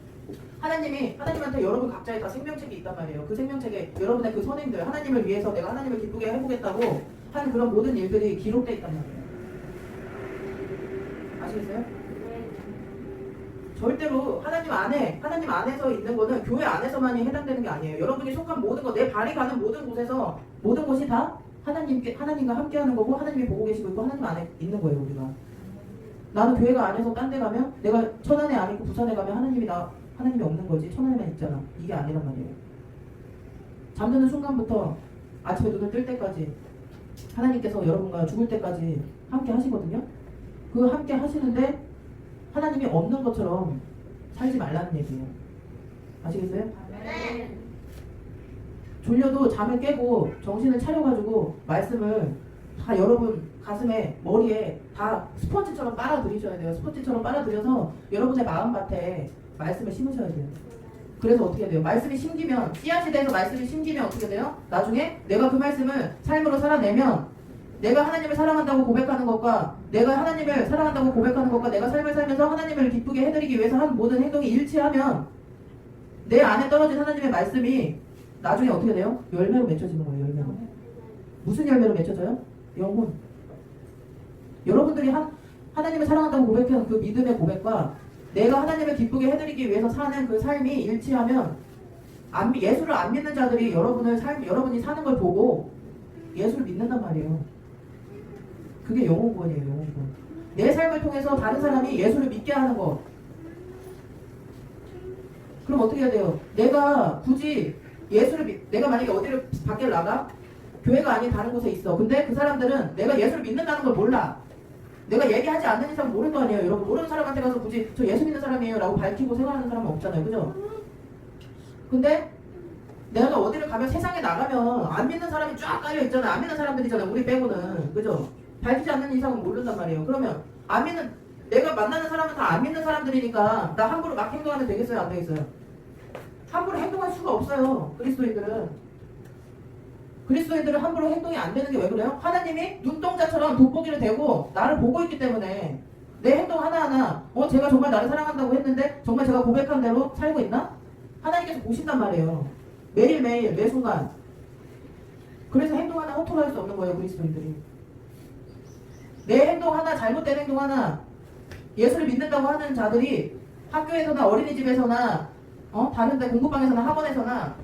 하나님한테 여러분 각자의 다 생명책이 있단 말이에요. 그 생명책에 여러분의 그 선행들 하나님을 위해서 내가 하나님을 기쁘게 해보겠다고 한 그런 모든 일들이 기록되어 있단 말이에요. 아시겠어요? 절대로 하나님 안에서 있는 거는 교회 안에서만이 해당되는 게 아니에요. 여러분이 속한 모든 거, 내 발이 가는 모든 곳에서 모든 곳이 다 하나님과 함께하는 거고 하나님이 보고 계시고 있고 하나님 안에 있는 거예요. 우리가. 나는 교회가 안에서 딴 데 가면 내가 천안에 안 있고 부산에 가면 하나님이 없는 거지. 천안에만 있잖아. 이게 아니란 말이에요. 잠드는 순간부터 아침에 눈을 뜰 때까지 하나님께서 여러분과 죽을 때까지 함께 하시거든요. 그 함께 하시는데 하나님이 없는 것처럼 살지 말라는 얘기예요. 아시겠어요? 네. 졸려도 잠을 깨고 정신을 차려가지고 말씀을 다 여러분 가슴에 머리에 다 스펀지처럼 빨아들이셔야 돼요. 스펀지처럼 빨아들여서 여러분의 마음밭에 말씀을 심으셔야 돼요. 그래서 어떻게 돼요? 말씀이 심기면 씨앗이 돼서 말씀이 심기면 어떻게 돼요? 나중에 내가 그 말씀을 삶으로 살아내면 내가 하나님을 사랑한다고 고백하는 것과 내가 하나님을 사랑한다고 고백하는 것과 내가 삶을 살면서 하나님을 기쁘게 해드리기 위해서 한 모든 행동이 일치하면 내 안에 떨어진 하나님의 말씀이 나중에 어떻게 돼요? 열매로 맺혀지는 거예요. 열매로. 무슨 열매로 맺혀져요? 영혼. 여러분들이 하나님을 사랑한다고 고백하는 그 믿음의 고백과 내가 하나님을 기쁘게 해드리기 위해서 사는 그 삶이 일치하면 예수를 안 믿는 자들이 여러분이 사는 걸 보고 예수를 믿는단 말이에요. 그게 영혼구원이에요. 영혼구원. 내 삶을 통해서 다른 사람이 예수를 믿게 하는 거. 그럼 어떻게 해야 돼요? 내가 굳이 내가 만약에 어디를 밖에 나가? 교회가 아닌 다른 곳에 있어. 근데 그 사람들은 내가 예수를 믿는다는 걸 몰라. 내가 얘기하지 않는 이상 모를 거 아니에요. 여러분 모르는 사람한테 가서 굳이 저 예수 믿는 사람이에요 라고 밝히고 생활하는 사람은 없잖아요. 그죠? 근데 내가 어디를 가면 세상에 나가면 안 믿는 사람이 쫙 깔려 있잖아요. 안 믿는 사람들이잖아요. 우리 빼고는. 그죠? 밝히지 않는 이상은 모른단 말이에요. 그러면 내가 만나는 사람은 다 안 믿는 사람들이니까 나 함부로 막 행동하면 되겠어요? 안 되겠어요? 함부로 행동할 수가 없어요. 그리스도인들은 함부로 행동이 안 되는 게 왜 그래요? 하나님이 눈동자처럼 돋보기를 대고 나를 보고 있기 때문에 내 행동 하나하나 제가 정말 나를 사랑한다고 했는데 정말 제가 고백한 대로 살고 있나? 하나님께서 보신단 말이에요. 매일매일 매 순간. 그래서 행동 하나 허투루 할 수 없는 거예요. 그리스도인들이. 내 행동 하나 잘못된 행동 하나 예수를 믿는다고 하는 자들이 학교에서나 어린이집에서나 다른 데 공부방에서나 학원에서나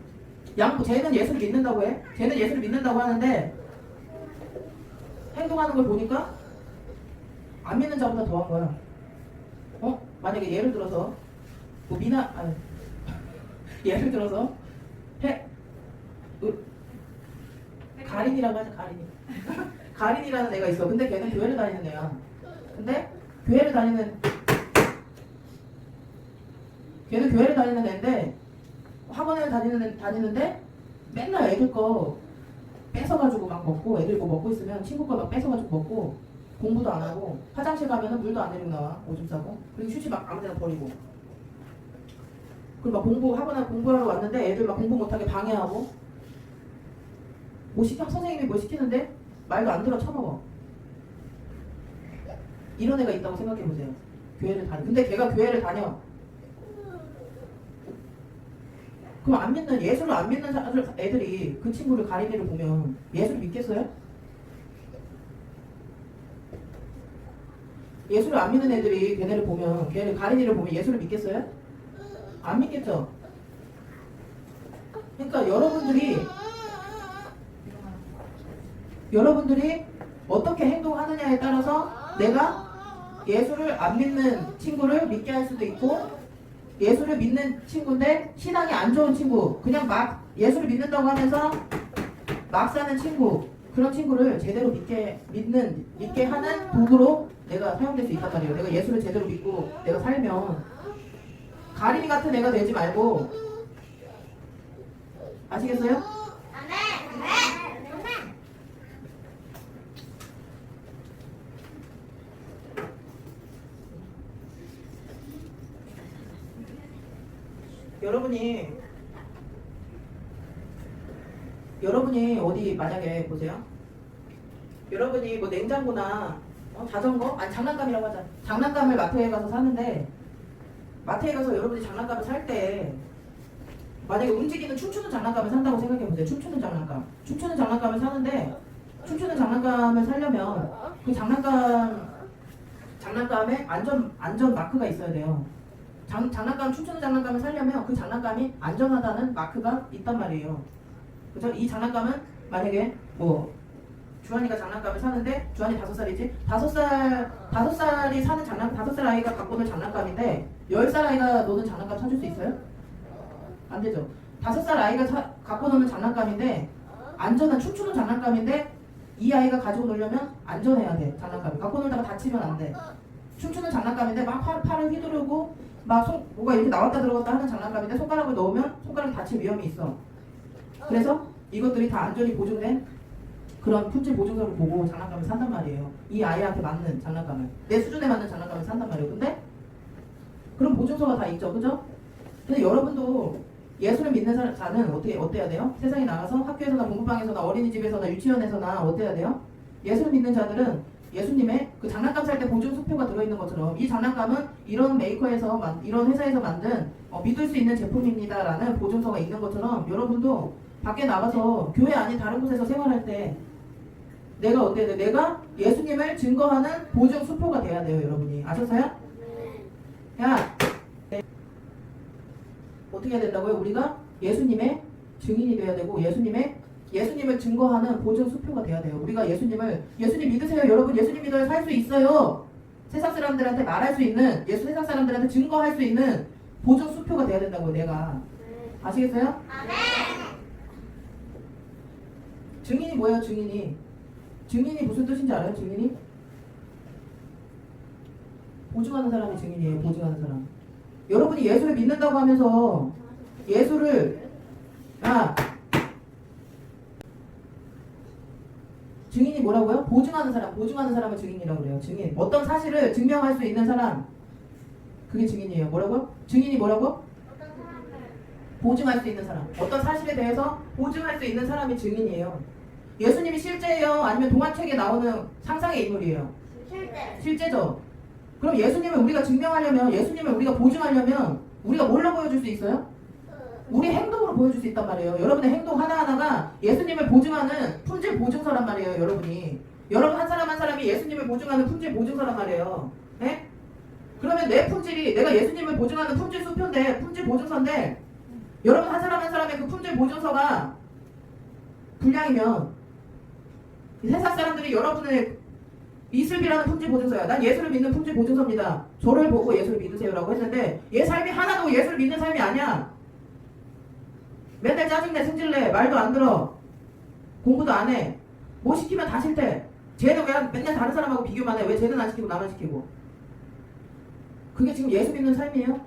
쟤는 예수를 믿는다고 해. 쟤는 예수를 믿는다고 하는데 행동하는 걸 보니까 안 믿는 자보다 더한 거야. 만약에 예를 들어서 예를 들어서 가린이라고 하자. 가린이라는 애가 있어. 근데 걔는 교회를 다니는 애야. 근데 걔는 교회를 다니는 애인데 학원을 다니는데 맨날 애들 거 뺏어가지고 막 먹고 애들 거 먹고 있으면 친구 거 막 뺏어가지고 먹고 공부도 안 하고 화장실 가면은 물도 안 내리고 나와. 오줌 싸고. 그리고 휴지 막 아무 데나 버리고. 그리고 막 공부하러 왔는데 애들 막 공부 못하게 방해하고 선생님이 뭐 시키는데 말도 안 들어 쳐먹어. 이런 애가 있다고 생각해보세요. 교회를 다녀. 근데 걔가 교회를 다녀. 그럼 안 믿는 예수를 안 믿는 애들이 그 친구를 가리비를 보면 예수를 믿겠어요? 예수를 안 믿는 애들이 걔네를 보면 걔네 가리비를 보면 예수를 믿겠어요? 안 믿겠죠? 그러니까 여러분들이 어떻게 행동하느냐에 따라서 내가 예수를 안 믿는 친구를 믿게 할 수도 있고 예수를 믿는 친구인데 신앙이 안 좋은 친구 그냥 막 예수를 믿는다고 하면서 막 사는 친구 그런 친구를 제대로 믿게 하는 도구로 내가 사용될 수 있단 말이에요. 내가 예수를 제대로 믿고 내가 살면 가린이 같은 애가 되지 말고 아시겠어요? 여러분이 어디 만약에 보세요. 여러분이 뭐 냉장고나 자전거? 아니 장난감이라고 하자. 장난감을 마트에 가서 사는데 마트에 가서 여러분이 장난감을 살 때 만약에 움직이는 춤추는 장난감을 산다고 생각해 보세요. 춤추는 장난감을 사는데 춤추는 장난감을 사려면 그 장난감에 안전 마크가 있어야 돼요. 춤추는 장난감을 사려면 그 장난감이 안전하다는 마크가 있단 말이에요. 그죠? 이 장난감은 만약에 뭐 주한이가 장난감을 사는데 주한이 5살이지? 5살이 사는 5살 아이가 갖고 노는 장난감인데 10살 아이가 노는 장난감 사줄 수 있어요? 안 되죠. 5살 아이가 갖고 노는 장난감인데 안전한 춤추는 장난감인데 이 아이가 가지고 놀려면 안전해야 돼. 장난감이 갖고 놀다가 다치면 안 돼. 춤추는 장난감인데 막 팔을 휘두르고 막 뭐가 이렇게 나왔다 들어갔다 하는 장난감인데 손가락을 넣으면 손가락이 다칠 위험이 있어. 그래서 이것들이 다 안전이 보증된 그런 품질 보증서를 보고 장난감을 산단 말이에요. 이 아이한테 맞는 장난감을 내 수준에 맞는 장난감을 산단 말이에요. 근데 그런 보증서가 다 있죠. 그죠? 근데 여러분도 예수를 믿는 자는 어때야 돼요? 세상에 나가서 학교에서나 공부방에서나 어린이집에서나 유치원에서나 어때야 돼요? 예수를 믿는 자들은 예수님의 그 장난감 살 때 보증수표가 들어있는 것처럼 이 장난감은 이런 메이커에서 이런 회사에서 만든 믿을 수 있는 제품입니다라는 보증서가 있는 것처럼 여러분도 밖에 나가서 교회 아닌 다른 곳에서 생활할 때 내가 어때야 돼? 내가 예수님을 증거하는 보증수표가 돼야 돼요. 여러분이 아셨어요? 야 어떻게 해야 된다고요? 우리가 예수님의 증인이 돼야 되고 예수님을 증거하는 보증 수표가 돼야 돼요. 우리가 예수님 믿으세요. 여러분 예수님 믿어야 살 수 있어요. 세상 사람들한테 말할 수 있는 세상 사람들한테 증거할 수 있는 보증 수표가 돼야 된다고요. 내가 아시겠어요? 증인이 뭐예요? 증인이 무슨 뜻인지 알아요? 증인이 보증하는 사람이 증인이에요. 보증하는 사람. 여러분이 예수를 믿는다고 하면서 증인이 뭐라고요? 보증하는 사람을 증인이라고 그래요. 증인. 어떤 사실을 증명할 수 있는 사람. 그게 증인이에요. 뭐라고요? 증인이 뭐라고? 보증할 수 있는 사람. 어떤 사실에 대해서 보증할 수 있는 사람이 증인이에요. 예수님이 실제예요? 아니면 동화책에 나오는 상상의 인물이에요? 실제죠. 그럼 예수님을 우리가 증명하려면 예수님을 우리가 보증하려면 우리가 뭘로 보여줄 수 있어요? 우리 행동으로 보여줄 수 있단 말이에요. 여러분의 행동 하나하나가 예수님을 보증하는 품질 보증서란 말이에요. 여러분 한 사람 한 사람이 예수님을 보증하는 품질 보증서란 말이에요. 네? 그러면 내 품질이 내가 예수님을 보증하는 품질 수표인데 품질 보증서인데 여러분 한 사람 한 사람의 그 품질 보증서가 불량이면 세상 사람들이 여러분의 이슬비라는 품질 보증서야. 난 예수를 믿는 품질 보증서입니다. 저를 보고 예수를 믿으세요라고 했는데 얘 삶이 하나도 예수를 믿는 삶이 아니야. 맨날 짜증내, 승질내, 말도 안 들어, 공부도 안 해, 뭐 시키면 다 싫대. 쟤는 왜 맨날 다른 사람하고 비교만 해? 왜 쟤는 안 시키고 나만 시키고? 그게 지금 예수 믿는 삶이에요?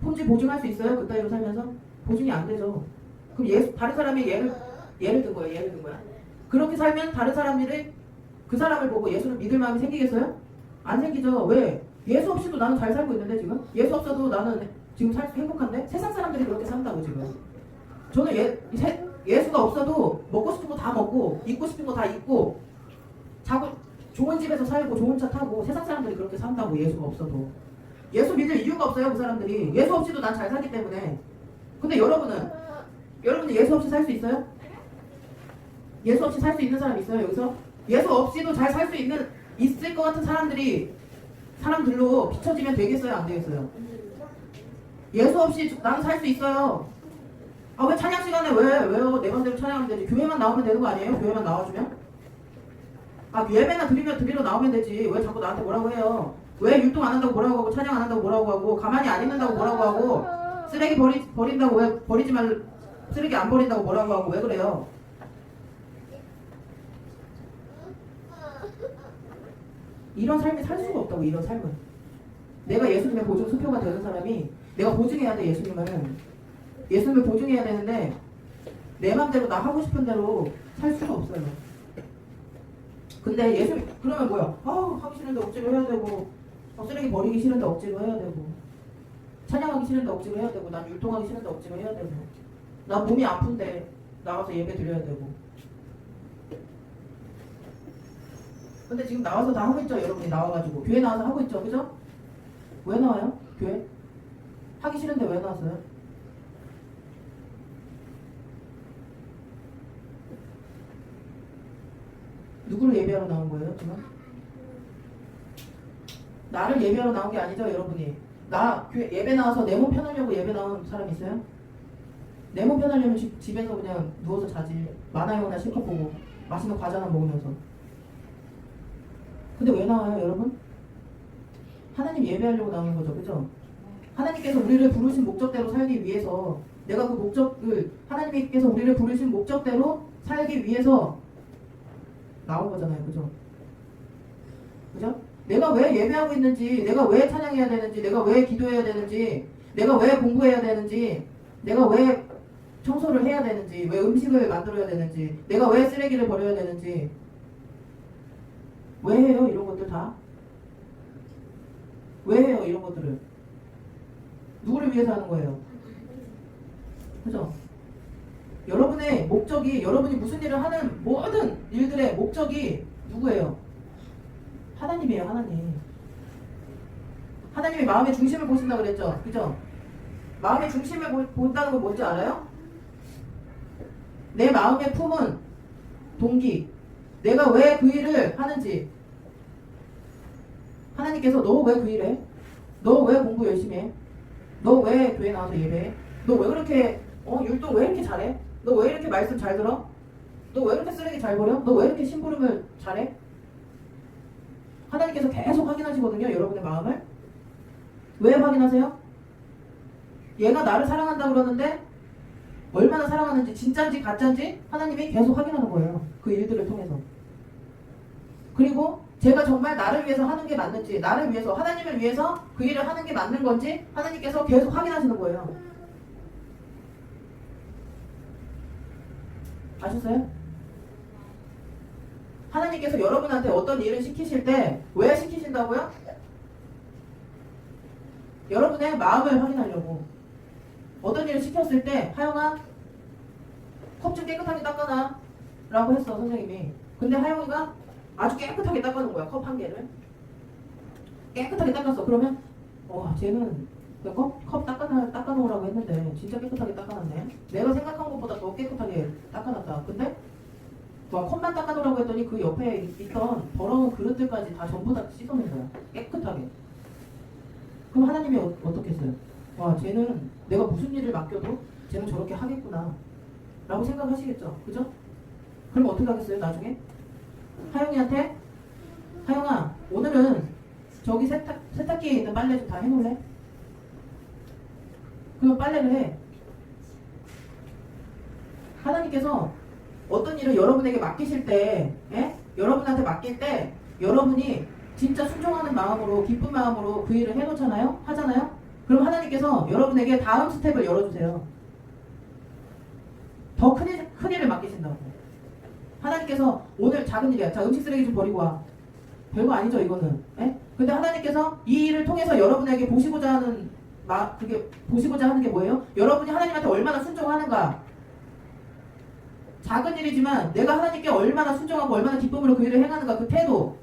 품질 보증할 수 있어요? 그따위로 살면서? 보증이 안 되죠. 그럼 다른 사람이 예를 든 거야. 그렇게 살면 다른 사람들이 그 사람을 보고 예수를 믿을 마음이 생기겠어요? 안 생기죠. 왜? 예수 없이도 나는 잘 살고 있는데 지금? 예수 없어도 나는 지금 행복한데? 세상 사람들이 그렇게 산다고 지금. 저는 예수가 없어도 먹고 싶은 거 다 먹고 입고 싶은 거 다 입고 좋은 집에서 살고 좋은 차 타고 세상 사람들이 그렇게 산다고. 예수가 없어도. 예수 믿을 이유가 없어요. 그 사람들이. 예수 없이도 난 잘 살기 때문에. 근데 여러분은 예수 없이 살 수 있어요? 예수 없이 살 수 있는 사람 있어요 여기서? 예수 없이도 잘 살 수 있을 것 같은 사람들로 비춰지면 되겠어요 안 되겠어요? 예수 없이 나는 살 수 있어요. 아 왜 찬양 시간에 왜요? 내 맘대로 찬양하면 되지. 교회만 나오면 되는 거 아니에요? 교회만 나와주면? 아 예배나 드리러 나오면 되지. 왜 자꾸 나한테 뭐라고 해요? 왜 율동 안 한다고 뭐라고 하고 찬양 안 한다고 뭐라고 하고 가만히 안 있는다고 뭐라고 하고 쓰레기 버린다고 왜 버리지 말 쓰레기 안 버린다고 뭐라고 하고 왜 그래요? 이런 삶이 살 수가 없다고. 이런 삶은 내가 예수님의 보증 수표가 되는 사람이 내가 보증해야 돼. 예수님을 보증해야 되는데 내 맘대로 나 하고 싶은 대로 살 수가 없어요. 근데 예수님 그러면 뭐야? 하기 싫은데 억지로 해야 되고 쓰레기 버리기 싫은데 억지로 해야 되고 찬양하기 싫은데 억지로 해야 되고 난 율동하기 싫은데 억지로 해야 되고 난 몸이 아픈데 나가서 예배 드려야 되고. 근데 지금 나와서 다 하고 있죠. 여러분이 나와가지고 교회 나와서 하고 있죠. 그죠? 왜 나와요? 교회? 하기 싫은데 왜 나왔어요? 누구를 예배하러 나온 거예요 지금? 나를 예배하러 나온 게 아니죠 여러분이. 나 교회 예배 나와서 내 몸 편하려고 예배 나온 사람 있어요? 내 몸 편하려면 집에서 그냥 누워서 자지. 만화 영화나 실컷 보고 맛있는 과자나 먹으면서. 근데 왜 나와요 여러분? 하나님 예배하려고 나오는 거죠. 그죠? 하나님께서 우리를 부르신 목적대로 살기 위해서 내가 그 목적을 하나님께서 우리를 부르신 목적대로 살기 위해서 나온 거잖아요. 그죠? 그죠? 내가 왜 예배하고 있는지, 내가 왜 찬양해야 되는지, 내가 왜 기도해야 되는지, 내가 왜 공부해야 되는지, 내가 왜 청소를 해야 되는지, 왜 음식을 만들어야 되는지, 내가 왜 쓰레기를 버려야 되는지 왜 해요? 이런 것들 다? 왜 해요? 이런 것들을 누구를 위해서 하는 거예요? 그죠? 여러분의 목적이, 여러분이 무슨 일을 하는 모든 일들의 목적이 누구예요? 하나님이에요. 하나님이 마음의 중심을 보신다 그랬죠? 그죠? 마음의 중심을 본다는 건 뭔지 알아요? 내 마음에 품은 동기, 내가 왜 그 일을 하는지. 하나님께서 너 왜 그 일해? 너 왜 공부 열심히 해? 너 왜 교회 나와서 예배해? 너 왜 그렇게 율동 왜 이렇게 잘해? 너 왜 이렇게 말씀 잘 들어? 너 왜 이렇게 쓰레기 잘 버려? 너 왜 이렇게 심부름을 잘해? 하나님께서 계속 확인하시거든요. 여러분의 마음을. 왜 확인하세요? 얘가 나를 사랑한다 그러는데 얼마나 사랑하는지, 진짜인지 가짜인지 하나님이 계속 확인하는 거예요. 그 일들을 통해서. 그리고 제가 정말 나를 위해서 하는 게 맞는지, 나를 위해서, 하나님을 위해서 그 일을 하는 게 맞는 건지 하나님께서 계속 확인하시는 거예요. 아셨어요? 하나님께서 여러분한테 어떤 일을 시키실 때 왜 시키신다고요? 여러분의 마음을 확인하려고. 어떤 일을 시켰을 때 하영아 컵 좀 깨끗하게 닦아놔 라고 했어 선생님이. 근데 하영이가 아주 깨끗하게 닦아놓은 거야. 컵 한 개를 깨끗하게 닦았어. 그러면 쟤는 컵 닦아놓으라고 했는데 진짜 깨끗하게 닦아놨네. 내가 생각한 것보다 더 깨끗하게 닦아놨다. 근데 컵만 닦아놓으라고 했더니 그 옆에 있던 더러운 그릇들까지 다 전부 다 씻어낸 거야. 깨끗하게. 그럼 하나님이 어떻게 했어요? 쟤는 내가 무슨 일을 맡겨도 쟤는 저렇게 하겠구나 라고 생각하시겠죠. 그죠? 그럼 어떻게 하겠어요 나중에? 하영이한테 하영아 오늘은 저기 세탁기에 있는 빨래 좀 다 해놓을래? 그럼 빨래를 해. 하나님께서 어떤 일을 여러분에게 맡기실 때, 여러분한테 맡길 때 여러분이 진짜 순종하는 마음으로, 기쁜 마음으로 그 일을 해놓잖아요? 하잖아요? 그럼 하나님께서 여러분에게 다음 스텝을 열어주세요. 더 큰 일을 맡기신다고. 하나님께서 오늘 작은 일이야. 자, 음식 쓰레기 좀 버리고 와. 별거 아니죠 이거는. 근데 하나님께서 이 일을 통해서 여러분에게 보시고자 하는 게 뭐예요? 여러분이 하나님한테 얼마나 순종하는가. 작은 일이지만 내가 하나님께 얼마나 순종하고 얼마나 기쁨으로 그 일을 행하는가. 그 태도.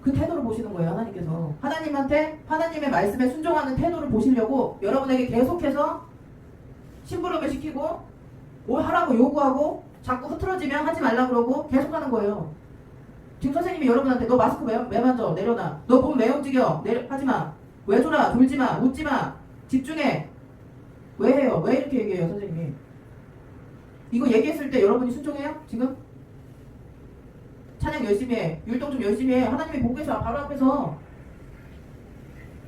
그 태도를 보시는 거예요. 하나님께서 하나님한테 하나님의 말씀에 순종하는 태도를 보시려고 여러분에게 계속해서 심부름을 시키고 뭘 하라고 요구하고 자꾸 흐트러지면 하지 말라 그러고 계속하는 거예요. 지금 선생님이 여러분한테 너 마스크 왜 만져? 내려놔. 너 몸 왜 움직여? 하지마. 왜 졸아? 졸지마. 웃지마. 집중해. 왜 해요? 왜 이렇게 얘기해요 선생님이? 이거 얘기했을 때 여러분이 순종해요? 지금? 찬양 열심히 해. 율동 좀 열심히 해. 하나님이 보고 계셔. 바로 앞에서.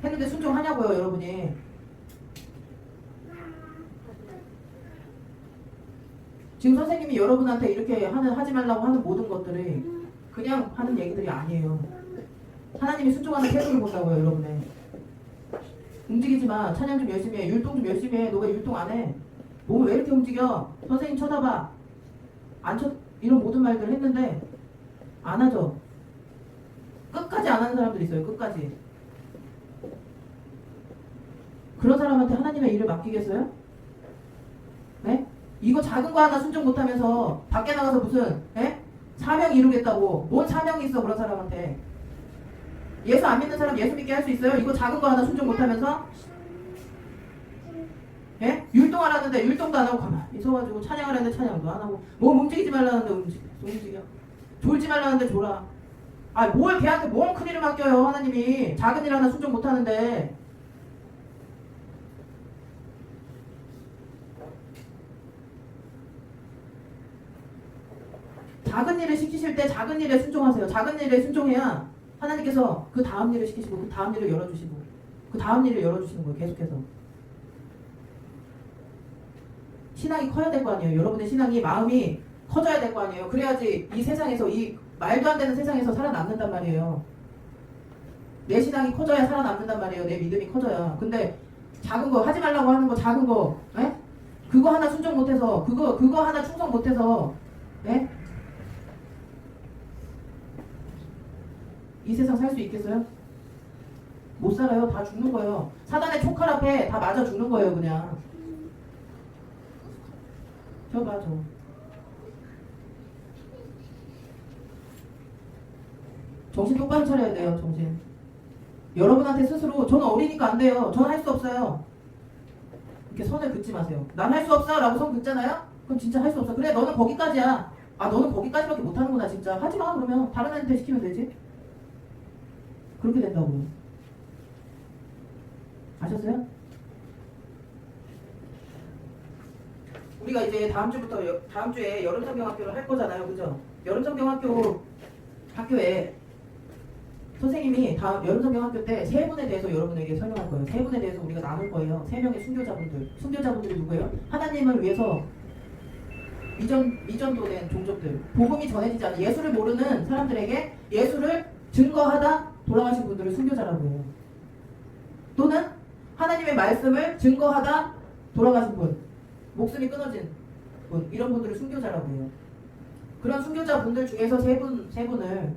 했는데 순종하냐고요 여러분이. 지금 선생님이 여러분한테 이렇게 하지 말라고 하는 모든 것들이 그냥 하는 얘기들이 아니에요. 하나님이 순종하는 태도를 본다고요 여러분의. 움직이지 마. 찬양 좀 열심히 해. 율동 좀 열심히 해. 너 왜 율동 안 해? 몸을 왜 이렇게 움직여? 선생님 쳐다봐. 이런 모든 말들을 했는데 안 하죠. 끝까지 안 하는 사람들이 있어요. 끝까지. 그런 사람한테 하나님의 일을 맡기겠어요? 네? 이거 작은 거 하나 순종 못하면서 밖에 나가서 무슨 사명 이루겠다고. 뭔 사명이 있어 그런 사람한테. 예수 안 믿는 사람 예수 믿게 할 수 있어요? 이거 작은 거 하나 순종 못하면서? 율동하라는데 율동도 안 하고 가만히 있어가지고 찬양하라는데 찬양도 안 하고 몸 움직이지 말라는데 움직여. 졸지 말라는데 졸아. 뭘 걔한테 뭔 큰일을 맡겨요 하나님이. 작은 일 하나 순종 못하는데. 작은 일을 시키실 때 작은 일에 순종하세요. 작은 일에 순종해야 하나님께서 그 다음 일을 시키시고 그 다음 일을 열어주시고 그 다음 일을 열어주시는 거예요. 계속해서. 신앙이 커야 될 거 아니에요. 여러분의 신앙이 마음이 커져야 될 거 아니에요. 그래야지 이 세상에서 이 말도 안 되는 세상에서 살아남는단 말이에요. 내 신앙이 커져야 살아남는단 말이에요. 내 믿음이 커져야. 근데 작은 거 하지 말라고 하는 거 작은 거 그거 하나 순종 못해서 그거 하나 충성 못해서 이 세상 살 수 있겠어요? 못 살아요. 다 죽는 거예요. 사단의 촉칼 앞에 다 맞아 죽는 거예요. 그냥. 저 봐, 저. 정신 똑바로 차려야 돼요. 정신. 여러분한테 스스로 저는 어리니까 안 돼요. 저는 할 수 없어요. 이렇게 선을 긋지 마세요. 난 할 수 없어 라고 선 긋잖아요? 그럼 진짜 할 수 없어. 그래 너는 거기까지야. 너는 거기까지밖에 못하는구나 진짜. 하지마 그러면 다른 애한테 시키면 되지. 그렇게 된다고요. 아셨어요? 우리가 이제 다음 주에 여름 성경학교를 할 거잖아요. 그죠? 여름 성경학교에 선생님이 다음 여름 성경학교 때 세 분에 대해서 여러분에게 설명할 거예요. 세 분에 대해서 우리가 나눌 거예요. 세 명의 순교자분들. 순교자분들이 누구예요? 하나님을 위해서 미전도된 종족들. 복음이 전해지지 않은 예수를 모르는 사람들에게 예수를 증거하다 돌아가신 분들을 순교자라고 해요. 또는 하나님의 말씀을 증거하다 돌아가신 분, 목숨이 끊어진 분, 이런 분들을 순교자라고 해요. 그런 순교자분들 중에서 세 분을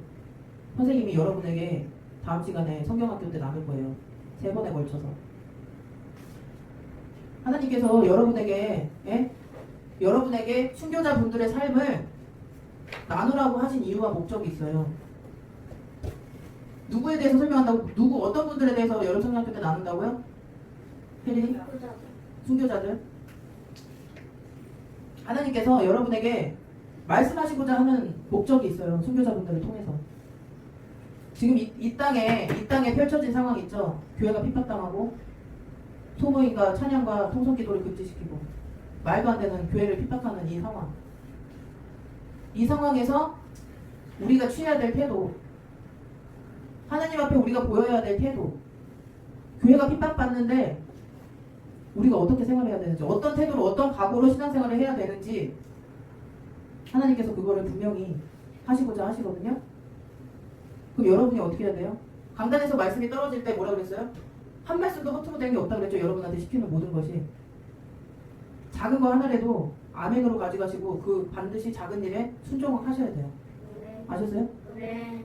선생님이 여러분에게 다음 시간에 성경학교 때 나눌 거예요. 3번에 걸쳐서. 하나님께서 여러분에게 순교자분들의 삶을 나누라고 하신 이유와 목적이 있어요. 누구에 대해서 설명한다고? 어떤 분들에 대해서 여름 성경학교 때 나눈다고요? 혜린이? 순교자들. 하나님께서 여러분에게 말씀하시고자 하는 목적이 있어요. 순교자분들을 통해서. 지금 이 땅에 펼쳐진 상황 있죠? 교회가 핍박당하고 소모임과 찬양과 통성기도를 금지시키고 말도 안 되는 교회를 핍박하는 이 상황. 이 상황에서 우리가 취해야 될 태도, 하나님 앞에 우리가 보여야 될 태도, 교회가 핍박받는데 우리가 어떻게 생활해야 되는지, 어떤 태도로 어떤 각오로 신앙생활을 해야 되는지 하나님께서 그거를 분명히 하시고자 하시거든요. 그럼 여러분이 어떻게 해야 돼요? 강단에서 말씀이 떨어질 때 뭐라 그랬어요? 한 말씀도 허투루 된 게 없다 그랬죠. 여러분한테 시키는 모든 것이. 작은 거 하나라도 아멘으로 가져가시고 그 반드시 작은 일에 순종을 하셔야 돼요. 아셨어요? 네.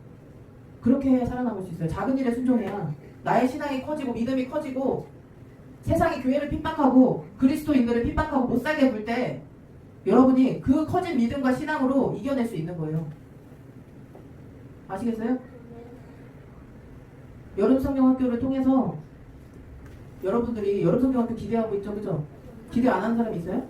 그렇게 해야 살아남을 수 있어요. 작은 일에 순종해야 나의 신앙이 커지고 믿음이 커지고 세상이 교회를 핍박하고 그리스도인들을 핍박하고 못 살게 굴 때 여러분이 그 커진 믿음과 신앙으로 이겨낼 수 있는 거예요. 아시겠어요? 여름 성경학교를 통해서 여러분들이 여름 성경학교 기대하고 있죠, 그죠? 기대 안 하는 사람 있어요?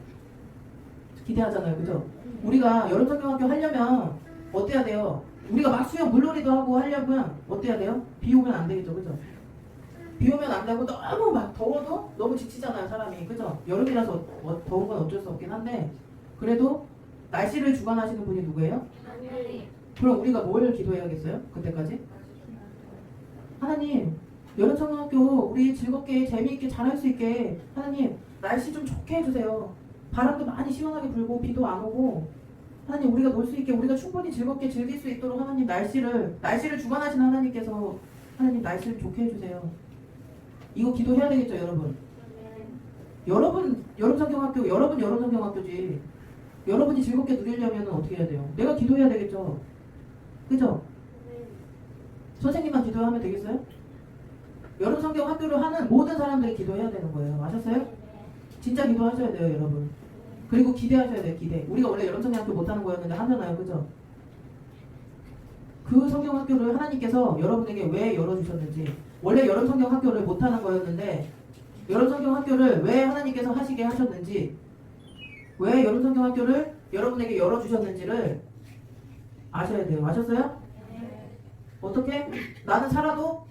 기대하잖아요, 그죠? 우리가 여름 성경학교 하려면 어때야 돼요? 우리가 막 수영 물놀이도 하고 하려면 어때야 돼요? 비 오면 안 되겠죠, 그죠? 비 오면 안 되고 너무 막 더워도 너무 지치잖아요, 사람이, 그죠? 여름이라서 더운 건 어쩔 수 없긴 한데 그래도 날씨를 주관하시는 분이 누구예요? 그럼 우리가 뭘 기도해야겠어요? 그때까지? 하나님, 여름 성경학교 우리 즐겁게 재미있게 잘할 수 있게 하나님 날씨 좀 좋게 해주세요. 바람도 많이 시원하게 불고 비도 안 오고 하나님 우리가 놀 수 있게 우리가 충분히 즐겁게 즐길 수 있도록 하나님 날씨를 주관하시는 하나님께서 하나님 날씨를 좋게 해주세요. 이거 기도해야 되겠죠, 여러분? 여러분 여름 성경학교, 여러분 여름 성경학교지. 여러분이 즐겁게 누리려면 어떻게 해야 돼요? 내가 기도해야 되겠죠. 그죠? 선생님만 기도하면 되겠어요? 여름 성경 학교를 하는 모든 사람들이 기도해야 되는 거예요. 아셨어요? 진짜 기도하셔야 돼요, 여러분. 그리고 기대하셔야 돼요, 기대. 우리가 원래 여름 성경 학교 못하는 거였는데 하잖아요, 그죠? 그 성경 학교를 하나님께서 여러분에게 왜 열어주셨는지, 원래 여름 성경 학교를 못하는 거였는데 여름 성경 학교를 왜 하나님께서 하시게 하셨는지, 왜 여름 성경 학교를 여러분에게 열어주셨는지를 아셔야 돼요. 아셨어요? 어떻게? 나는 살아도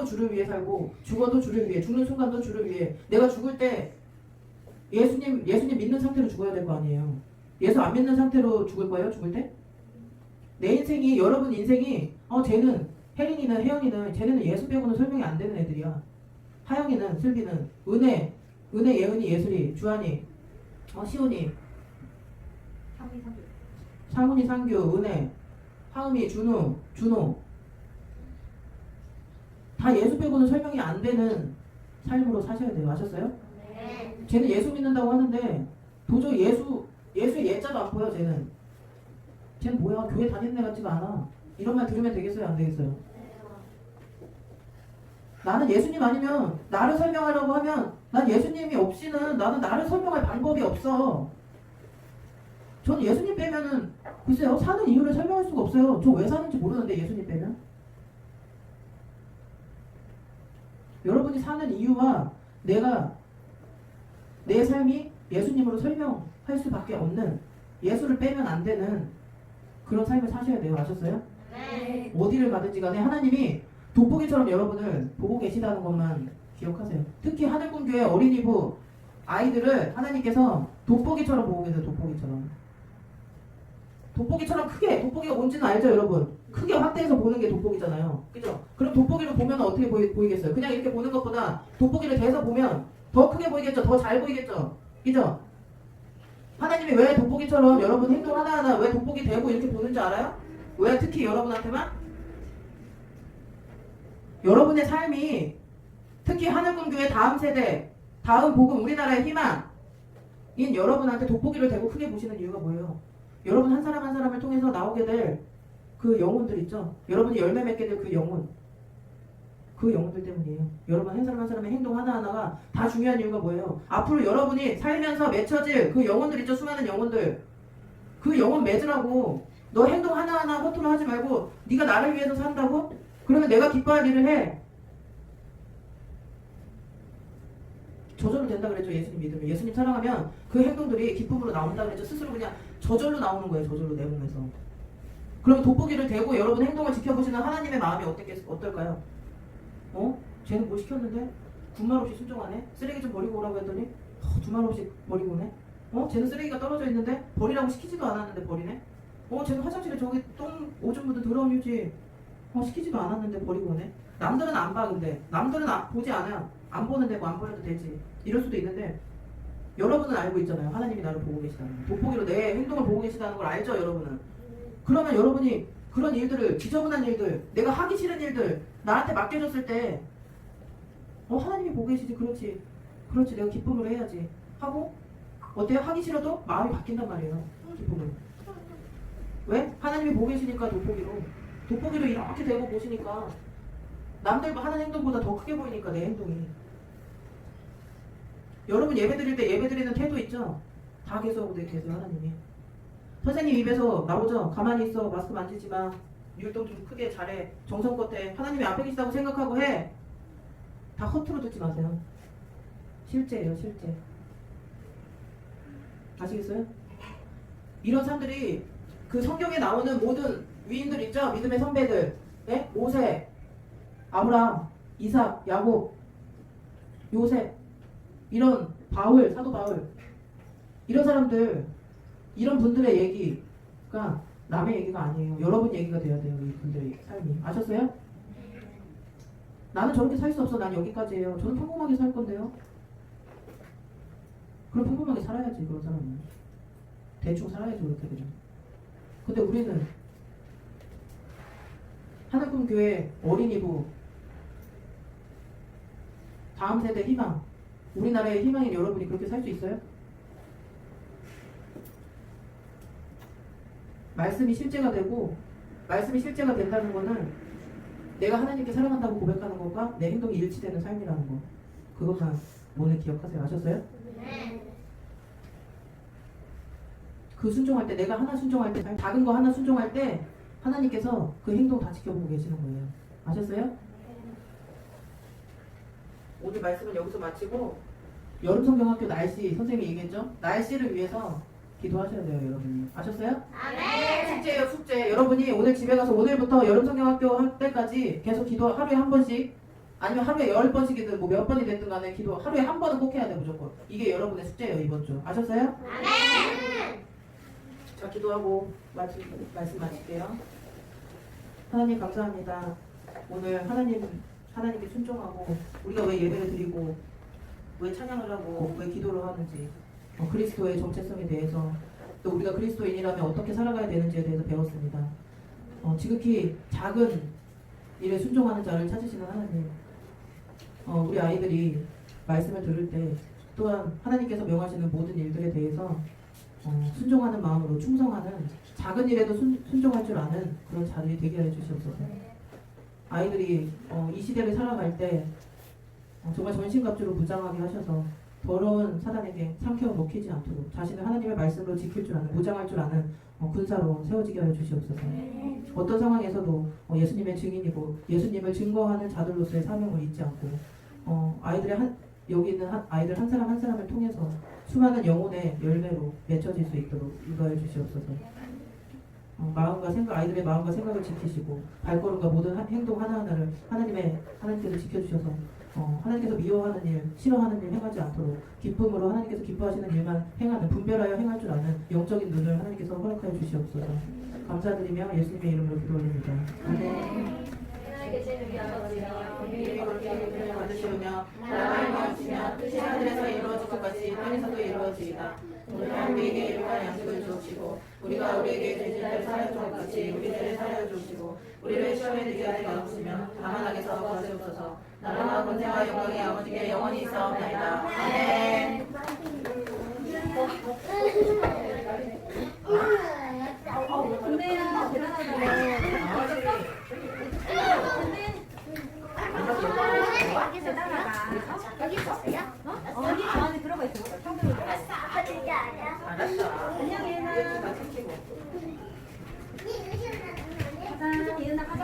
주를 위해 살고 죽어도 주를 위해, 죽는 순간도 주를 위해. 내가 죽을 때 예수님 믿는 상태로 죽어야 될 거 아니에요. 예수 안 믿는 상태로 죽을 거예요? 죽을 때? 내 인생이, 여러분 인생이 쟤는 혜린이는 혜연이는 쟤네는 예수 빼고는 설명이 안 되는 애들이야. 하영이는 슬비는 은혜 예은이 예술이 주한이 시온이 상훈이 상규 은혜 하음이 준호 다 예수 빼고는 설명이 안 되는 삶으로 사셔야 돼요. 아셨어요? 네. 쟤는 예수 믿는다고 하는데 도저히 예수의 예자도 안 보여. 쟤는 뭐야, 교회 다니는 애 같지가 않아. 이런 말 들으면 되겠어요, 안 되겠어요? 나는 예수님 아니면 나를 설명하려고 하면 난 예수님이 없이는 나는 나를 설명할 방법이 없어. 전 예수님 빼면은 글쎄요, 사는 이유를 설명할 수가 없어요. 저 왜 사는지 모르는데 예수님 빼면. 여러분이 사는 이유와 내 삶이 예수님으로 설명할 수밖에 없는, 예수를 빼면 안 되는 그런 삶을 사셔야 돼요. 아셨어요? 네. 어디를 가든지 간에 하나님이 돋보기처럼 여러분을 보고 계시다는 것만 기억하세요. 특히 하늘군교회 어린이부 아이들을 하나님께서 돋보기처럼 보고 계세요. 돋보기처럼 크게, 돋보기가 뭔지는 알죠, 여러분? 크게 확대해서 보는 게 돋보기잖아요. 그죠? 그럼 돋보기를 보면 어떻게 보이겠어요? 그냥 이렇게 보는 것보다 돋보기를 대서 보면 더 크게 보이겠죠? 더 잘 보이겠죠? 그죠? 하나님이 왜 돋보기처럼 여러분 행동 하나하나 왜 돋보기 대고 이렇게 보는지 알아요? 왜 특히 여러분한테만? 여러분의 삶이 특히 하늘군교회 다음 세대, 다음 복음, 우리나라의 희망인 여러분한테 돋보기를 대고 크게 보시는 이유가 뭐예요? 여러분 한 사람 한 사람을 통해서 나오게 될 그 영혼들 있죠? 여러분이 열매 맺게 될 그 영혼들 때문이에요. 여러분 한 사람 한 사람의 행동 하나하나가 다 중요한 이유가 뭐예요? 앞으로 여러분이 살면서 맺혀질 그 영혼들 있죠? 수많은 영혼들. 그 영혼 맺으라고. 너 행동 하나하나 허투루 하지 말고 네가 나를 위해서 산다고? 그러면 내가 기뻐할 일을 해. 저절로 된다 그랬죠. 예수님 믿으면. 예수님 사랑하면 그 행동들이 기쁨으로 나온다 그랬죠. 스스로 그냥 저절로 나오는 거예요. 저절로 내 몸에서. 그럼 돋보기를 대고 여러분 행동을 지켜보시는 하나님의 마음이 어떨까요? 쟤는 뭐 시켰는데? 군말 없이 순종하네? 쓰레기 좀 버리고 오라고 했더니 2말 없이 버리고 오네? 쟤는 쓰레기가 떨어져 있는데 버리라고 시키지도 않았는데 버리네? 쟤는 화장실에 저기 똥 오줌 묻은 더러운 휴지 시키지도 않았는데 버리고 오네? 남들은 안 봐. 근데 남들은 보지 않아요. 안 보는데 뭐 안 버려도 되지. 이럴 수도 있는데 여러분은 알고 있잖아요. 하나님이 나를 보고 계시다는 거. 돋보기로 내 행동을 보고 계시다는 걸 알죠, 여러분은. 그러면 여러분이 그런 일들을, 지저분한 일들, 내가 하기 싫은 일들 나한테 맡겨줬을 때 하나님이 보고 계시지. 그렇지 내가 기쁨으로 해야지 하고 어때요? 하기 싫어도 마음이 바뀐단 말이에요. 기쁨으로. 왜? 하나님이 보고 계시니까 돋보기로 이렇게 대고 보시니까 남들 하는 행동보다 더 크게 보이니까 내 행동이. 여러분 예배 드릴 때 예배 드리는 태도 있죠? 다 계속 하나님이. 선생님 입에서 나오죠? 가만히 있어. 마스크 만지지 마. 율동 좀 크게 잘해. 정성껏 해. 하나님이 앞에 계시다고 생각하고 해. 다 허투루 듣지 마세요. 실제예요, 실제. 아시겠어요? 이런 사람들이 그 성경에 나오는 모든 위인들 있죠? 믿음의 선배들. 네? 모세, 아브라함, 이삭, 야곱, 요셉, 이런 바울, 사도 바울, 이런 사람들, 이런 분들의 얘기가 남의 얘기가 아니에요. 여러분 얘기가 돼야 돼요. 이 분들의 삶이. 아셨어요? 나는 저렇게 살 수 없어. 난 여기까지예요. 저는 평범하게 살 건데요. 그럼 평범하게 살아야지. 그런 사람은 대충 살아야지. 그렇게 되면. 근데 우리는 하늘꿈 교회 어린이부 다음 세대 희망, 우리나라의 희망인 여러분이 그렇게 살 수 있어요? 말씀이 실제가 되고, 말씀이 실제가 된다는 거는 내가 하나님께 사랑한다고 고백하는 것과 내 행동이 일치되는 삶이라는 거. 그것만 오늘 기억하세요. 아셨어요? 그 순종할 때, 내가 하나 순종할 때, 작은 거 하나 순종할 때 하나님께서 그 행동 다 지켜보고 계시는 거예요. 아셨어요? 오늘 말씀은 여기서 마치고, 여름성경학교 날씨 선생님이 얘기했죠? 날씨를 위해서 기도하셔야 돼요, 여러분이. 아셨어요? 숙제예요, 숙제. 여러분이 오늘 집에 가서 오늘부터 여름성경학교 할 때까지 계속 기도 하루에 한 번씩, 아니면 하루에 10번씩이든 뭐 몇 번이 됐든 간에 기도 하루에 한 번은 꼭 해야 돼, 무조건. 이게 여러분의 숙제예요, 이번 주. 아셨어요? 자, 기도하고 말씀 마칠게요. 하나님 감사합니다. 오늘 하나님께 순종하고 우리가 왜 예배를 드리고 왜 찬양을 하고 왜 기도를 하는지, 그리스도의 정체성에 대해서, 또 우리가 그리스도인이라면 어떻게 살아가야 되는지에 대해서 배웠습니다. 지극히 작은 일에 순종하는 자를 찾으시는 하나님, 우리 아이들이 말씀을 들을 때 또한 하나님께서 명하시는 모든 일들에 대해서 순종하는 마음으로 충성하는, 작은 일에도 순종할 줄 아는 그런 자들이 되게 해주시옵소서. 아이들이 이 시대를 살아갈 때 정말 전신갑주로 무장하게 하셔서 더러운 사단에게 삼켜 먹히지 않도록 자신을 하나님의 말씀으로 지킬 줄 아는, 보장할 줄 아는 군사로 세워지게 하여 주시옵소서. 어떤 상황에서도 예수님의 증인이고 예수님을 증거하는 자들로서의 사명을 잊지 않고, 여기 있는 아이들 한 사람 한 사람을 통해서 수많은 영혼의 열매로 맺혀질 수 있도록 인도하여 주시옵소서. 마음과 생각, 아이들의 마음과 생각을 지키시고 발걸음과 모든 행동 하나하나를 하나님께서 지켜주셔서 하나님께서 미워하는 일, 싫어하는 일 행하지 않도록 기쁨으로 하나님께서 기뻐하시는 일만 행하는, 분별하여 행할 줄 아는 영적인 눈을 하나님께서 허락하여 주시옵소서. 감사드리며 예수님의 이름으로 기도드립니다. 아멘. 받으시오며 나라를 마치며 뜻이 하늘에서 이루어질 것 같이 땅에서도 이루어지이다. 오늘 우리에게 일용할 양식을 주옵시고 우리가 우리에게 죄질 때 사하여 줄 것 같이 우리 죄를 사하여 주옵시고 우리를 시험에 들게 하지 마옵시며 다만 악에서 구하시옵소서. 나라와 권세와 영광이 아버지께 영원히 있사옵나이다. 아멘. 근데요, 여기 안에 들어가 있어. 알았어. 안녕 예나. 가자, 예나 가자.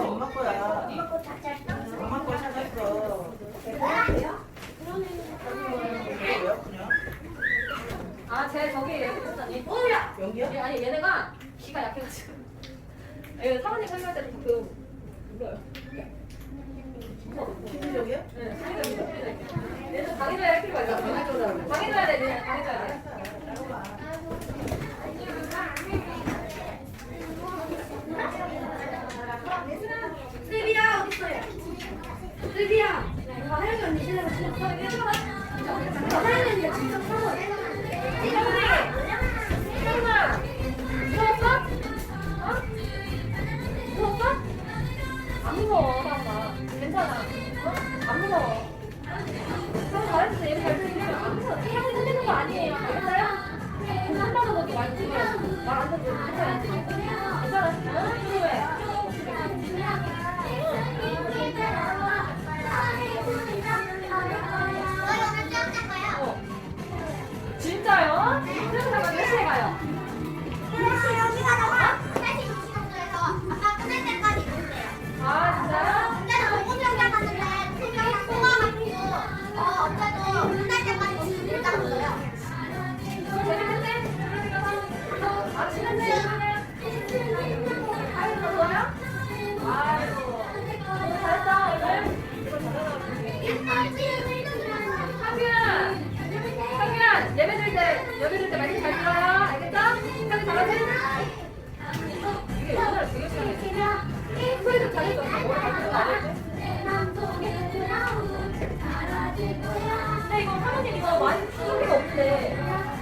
엄마 거야. 엄마 거 찾았어. 아, 쟤 저기 했더니. 오야. 연기야? 아니 얘네가 기가 약해가지고. 사모님 설명할 때도 가끔 울어요. 심리적이야? 네, 심리적이죠. 얘는 당해줘야 할 필요가 있어. 당해줘야 돼, 그냥 당해줘야 돼. 슬비야 어디 있어요? 슬비야. 하영이 언니 실례가 진짜 하영이 언니가 진짜 사고. 형아, 무서웠어? 어? 무서웠어? 안 무서워, 사람아. 괜찮아. 안 무서워. 형 잘했어. 얘 잘 들리면 안 무서워. 형이 흔드는 거 아니에요. 알겠어요? 그냥 한다는 것도 말씀이에요. 말안 듣고. 괜찮아. 괜찮아. 그리고 왜? 진짜요? 그럼 잠깐 몇 시에 가요? 근데 이거 하나님 이거 많이 필요가 없는데.